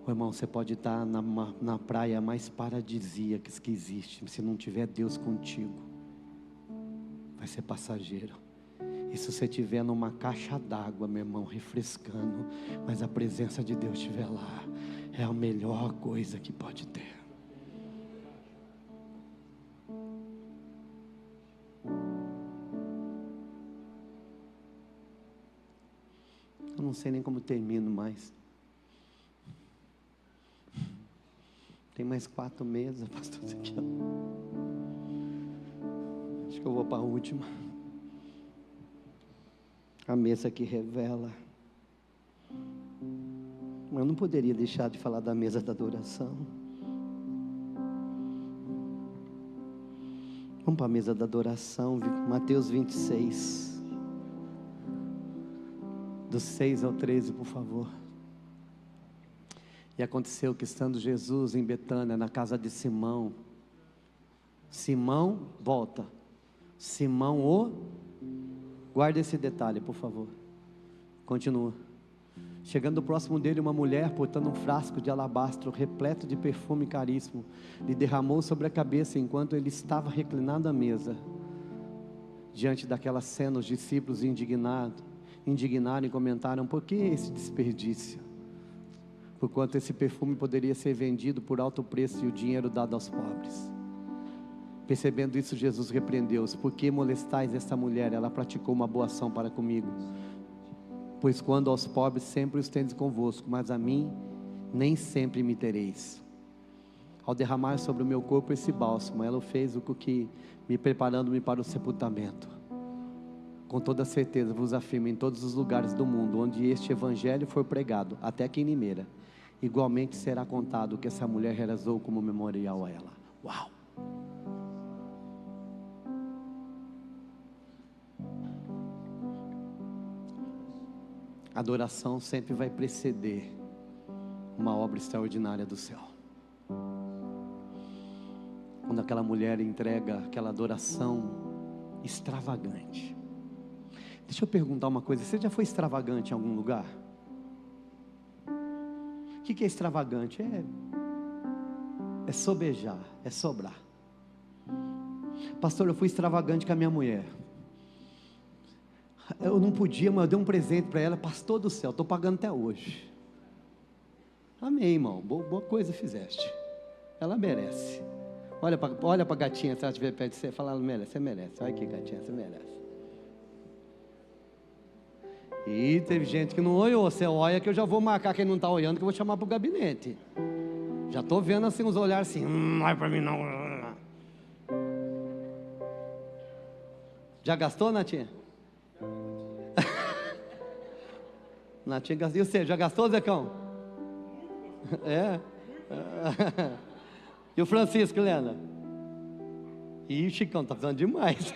Ô, irmão, você pode estar na praia mais paradisíaca que existe, se não tiver Deus contigo, vai ser passageiro. E se você estiver numa caixa d'água, meu irmão, refrescando, mas a presença de Deus estiver lá, é a melhor coisa que pode ter. Eu não sei nem como termino mais. Tem mais 4 meses, pastor Ezequiel. Acho que eu vou para a última. A mesa que revela. Eu não poderia deixar de falar da mesa da adoração. Vamos para a mesa da adoração, Mateus 26. Do 6 ao 13, por favor. E aconteceu que, estando Jesus em Betânia, na casa de Simão, volta. Simão guarda esse detalhe, por favor. Continua. Chegando próximo dele, uma mulher, portando um frasco de alabastro, repleto de perfume caríssimo, lhe derramou sobre a cabeça, enquanto ele estava reclinado à mesa. Diante daquela cena, os discípulos indignaram e comentaram: por que esse desperdício? Porquanto esse perfume poderia ser vendido por alto preço e o dinheiro dado aos pobres. Percebendo isso, Jesus repreendeu-os: por que molestais esta mulher? Ela praticou uma boa ação para comigo. Pois quando aos pobres sempre os tendes convosco, mas a mim nem sempre me tereis. Ao derramar sobre o meu corpo esse bálsamo, ela o fez o que me preparando-me para o sepultamento. Com toda certeza vos afirmo, em todos os lugares do mundo onde este evangelho for pregado, até aqui em Limeira, igualmente será contado o que essa mulher realizou como memorial a ela. Uau! Adoração sempre vai preceder uma obra extraordinária do céu. Quando aquela mulher entrega aquela adoração extravagante. Deixa eu perguntar uma coisa: você já foi extravagante em algum lugar? O que é extravagante? É sobejar, é sobrar. Pastor, eu fui extravagante com a minha mulher. Eu não podia, mas eu dei um presente para ela. Pastor do céu, estou pagando até hoje. Amém, irmão, boa coisa fizeste. Ela merece. Olha para a gatinha, se ela estiver perto de você, fala: você merece. Olha aqui, gatinha, você merece. E teve gente que não olhou. Você olha que eu já vou marcar quem não está olhando, que eu vou chamar para o gabinete. Já estou vendo assim os olhares assim: não é para mim não. Já gastou, Natinha? Natinha gastou. E você, já gastou, Zecão? É? E o Francisco, Helena? E o Chicão, está precisando demais.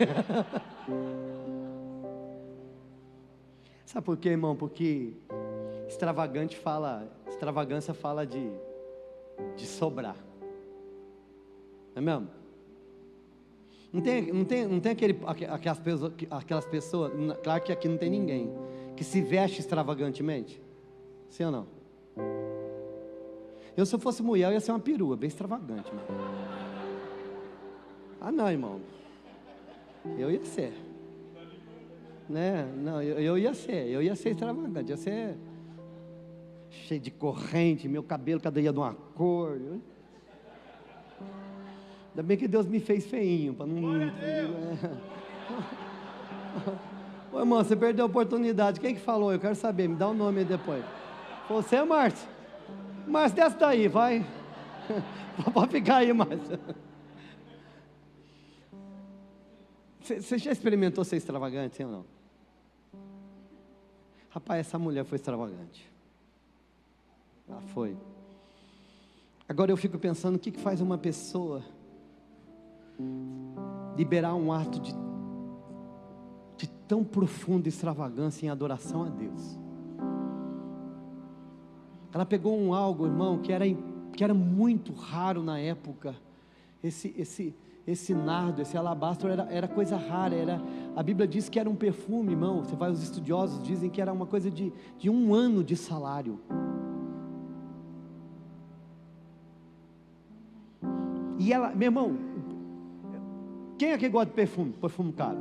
Sabe por quê, irmão? Porque extravagância fala de sobrar. Não é mesmo? Não tem aquelas pessoas, claro que aqui não tem ninguém, que se veste extravagantemente. Sim ou não? Eu, se eu fosse mulher, eu ia ser uma perua, bem extravagante, mano. Ah, não, irmão. Eu ia ser. Né? Não, eu ia ser extravagante, ia ser cheio de corrente, meu cabelo cada dia de uma cor. Ainda bem que Deus me fez feinho, para não... Ô, irmão, você perdeu a oportunidade. Quem que falou? Eu quero saber, me dá o nome aí depois. Você é Márcio? Márcio, desce daí, vai. Pode ficar aí, Márcio. Você já experimentou ser extravagante, sim ou não? Rapaz, essa mulher foi extravagante. Ela foi. Agora eu fico pensando, o que faz uma pessoa liberar um ato de tão profunda extravagância em adoração a Deus? Ela pegou algo, irmão, que era muito raro na época. Esse nardo, esse alabastro era coisa rara. A Bíblia diz que era um perfume, irmão. Os estudiosos dizem que era uma coisa de 1 ano de salário. E ela, meu irmão, quem aqui gosta de perfume? Perfume caro.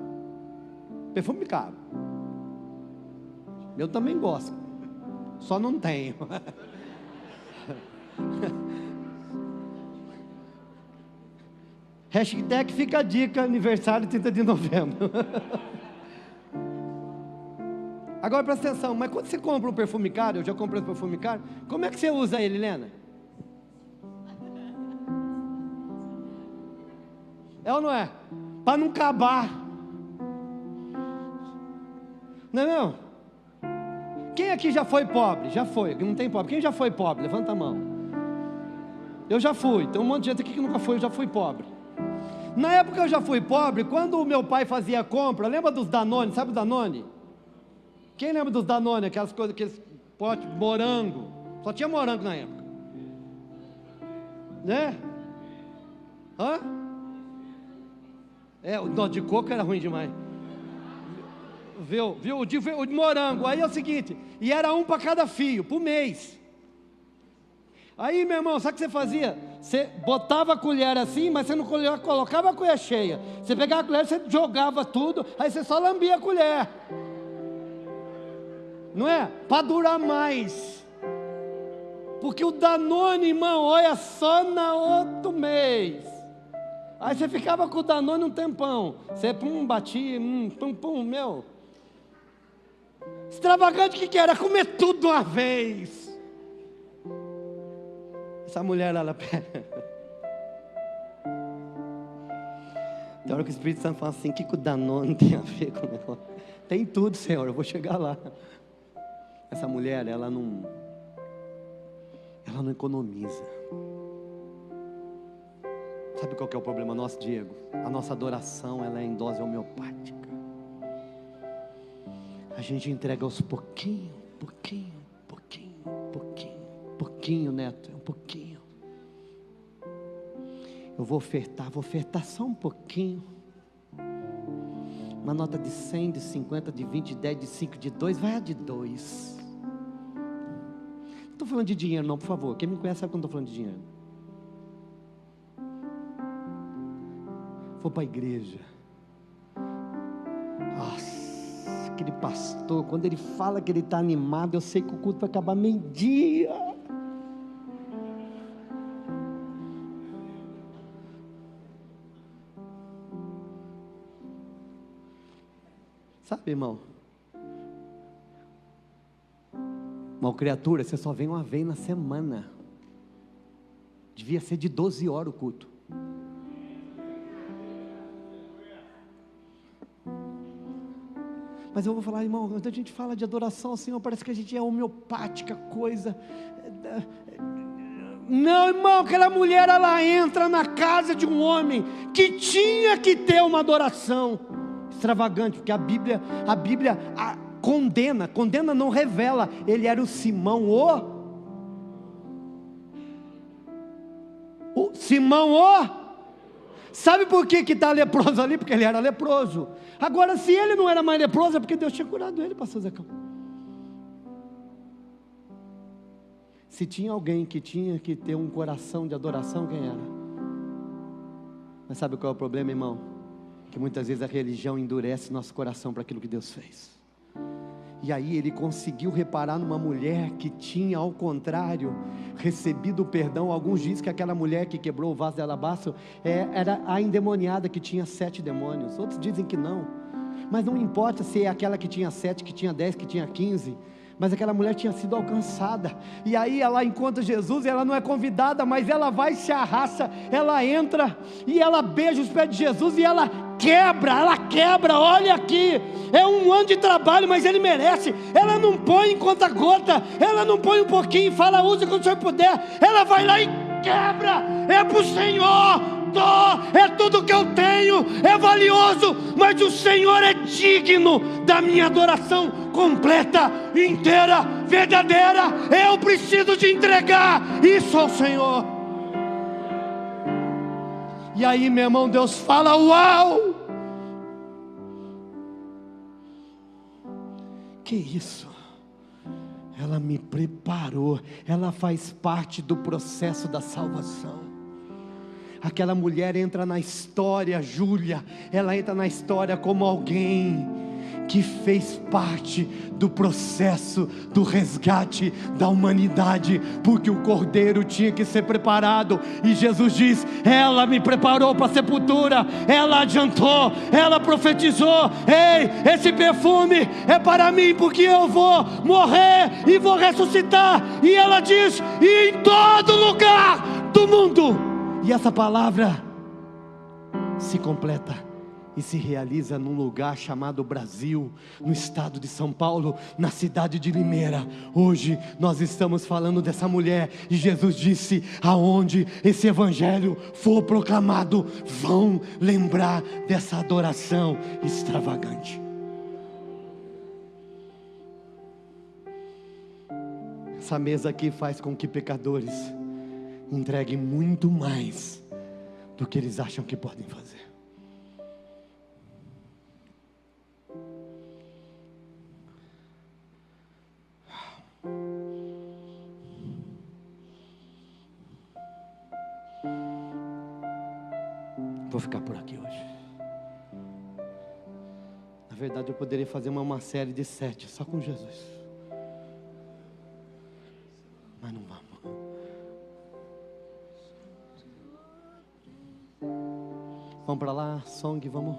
Perfume caro. Eu também gosto. Só não tenho. Hashtag fica a dica, aniversário 30 de novembro. Agora presta atenção, mas quando você compra um perfume caro, eu já comprei um perfume caro, como é que você usa ele, Helena? É ou não é? Para não acabar. Não é não? Quem aqui já foi pobre? Já foi, não tem pobre. Quem já foi pobre? Levanta a mão. Eu já fui, tem um monte de gente aqui que nunca foi, eu já fui pobre. Na época eu já fui pobre, quando o meu pai fazia compra, lembra dos Danone, sabe o Danone? Quem lembra dos Danone, aquelas coisas, aqueles potes, morango, só tinha morango na época. Né? Hã? O de coco era ruim demais. Viu? O de morango, aí é o seguinte, e era um para cada fio, por mês. Aí, meu irmão, sabe o que você fazia? Você botava a colher assim, mas você não colocava a colher cheia. Você pegava a colher, você jogava tudo, aí você só lambia a colher. Não é? Para durar mais. Porque o Danone, irmão, olha só no outro mês. Aí você ficava com o Danone um tempão. Você batia, meu. Extravagante que era? Comer tudo de uma vez. Essa mulher, ela pega. Tem hora que o Espírito Santo fala assim: o que o Danone tem a ver com o negócio? Tem tudo, Senhor, eu vou chegar lá. Essa mulher, ela não economiza. Sabe qual que é o problema nosso, Diego? A nossa adoração, ela é em dose homeopática. A gente entrega aos pouquinho, Neto, é um pouquinho. Eu vou ofertar só um pouquinho. Uma nota de 100, de 50, de 20, de 10, de 5, de 2, vai a de 2. Não estou falando de dinheiro não, por favor. Quem me conhece sabe que eu não estou falando de dinheiro. Vou para a igreja. Nossa, aquele pastor, quando ele fala que ele está animado, eu sei que o culto vai acabar meio-dia. Sabe, irmão? Mal criatura, você só vem uma vez na semana. Devia ser de 12 horas o culto. Mas eu vou falar, irmão, quando a gente fala de adoração, Senhor, parece que a gente é homeopática, coisa. Não, irmão, aquela mulher, ela entra na casa de um homem que tinha que ter uma adoração extravagante, porque a Bíblia condena, não revela. Ele era o Simão, sabe por que está leproso ali? Porque ele era leproso. Agora, se ele não era mais leproso, é porque Deus tinha curado ele, pastor Zecão. Se tinha alguém que tinha que ter um coração de adoração, quem era? Mas sabe qual é o problema, irmão? Que muitas vezes a religião endurece nosso coração para aquilo que Deus fez. E aí ele conseguiu reparar numa mulher que tinha, ao contrário, recebido o perdão. Alguns dizem que aquela mulher que quebrou o vaso de alabastro era a endemoniada que tinha 7 demônios. Outros dizem que não. Mas não importa se é aquela que tinha 7, que tinha 10, que tinha 15. Mas aquela mulher tinha sido alcançada. E aí ela encontra Jesus, ela não é convidada, mas ela vai, se arrasta, ela entra e ela beija os pés de Jesus e ela quebra, olha aqui, é um ano de trabalho, mas ele merece. Ela não põe em conta-gota, ela não põe um pouquinho e fala, usa quando o senhor puder. Ela vai lá e quebra, é para o Senhor, é tudo que eu tenho, é valioso, mas o Senhor é digno da minha adoração completa, inteira, verdadeira. Eu preciso de entregar isso ao Senhor. E aí, meu irmão, Deus fala, uau! Que isso? Ela me preparou, ela faz parte do processo da salvação. Aquela mulher entra na história, Júlia, ela entra na história como alguém que fez parte do processo do resgate da humanidade, porque o cordeiro tinha que ser preparado, e Jesus diz, ela me preparou para a sepultura, ela adiantou, ela profetizou, ei, esse perfume é para mim, porque eu vou morrer e vou ressuscitar, e ela diz, e em todo lugar do mundo, e essa palavra se completa e se realiza num lugar chamado Brasil, no estado de São Paulo, na cidade de Limeira. Hoje nós estamos falando dessa mulher, e Jesus disse, aonde esse evangelho for proclamado, vão lembrar dessa adoração extravagante. Essa mesa aqui faz com que pecadores entreguem muito mais do que eles acham que podem fazer. Vou ficar por aqui hoje. Na verdade, eu poderia fazer uma série de 7 só com Jesus, mas não vamos. Vamos para lá, Song, vamos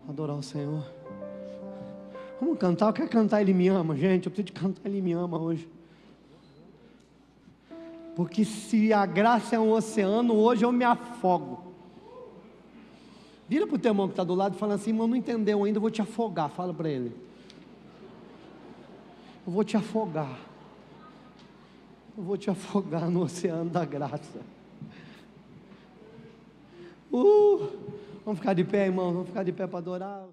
adorar o Senhor. Vamos cantar, eu quero cantar Ele Me Ama, gente. Eu preciso de cantar Ele Me Ama hoje. Porque se a graça é um oceano, hoje eu me afogo. Vira para o teu irmão que está do lado e fala assim: irmão, não entendeu ainda, eu vou te afogar. Fala para ele: eu vou te afogar. Eu vou te afogar no oceano da graça. Vamos ficar de pé, irmão. Vamos ficar de pé para adorar.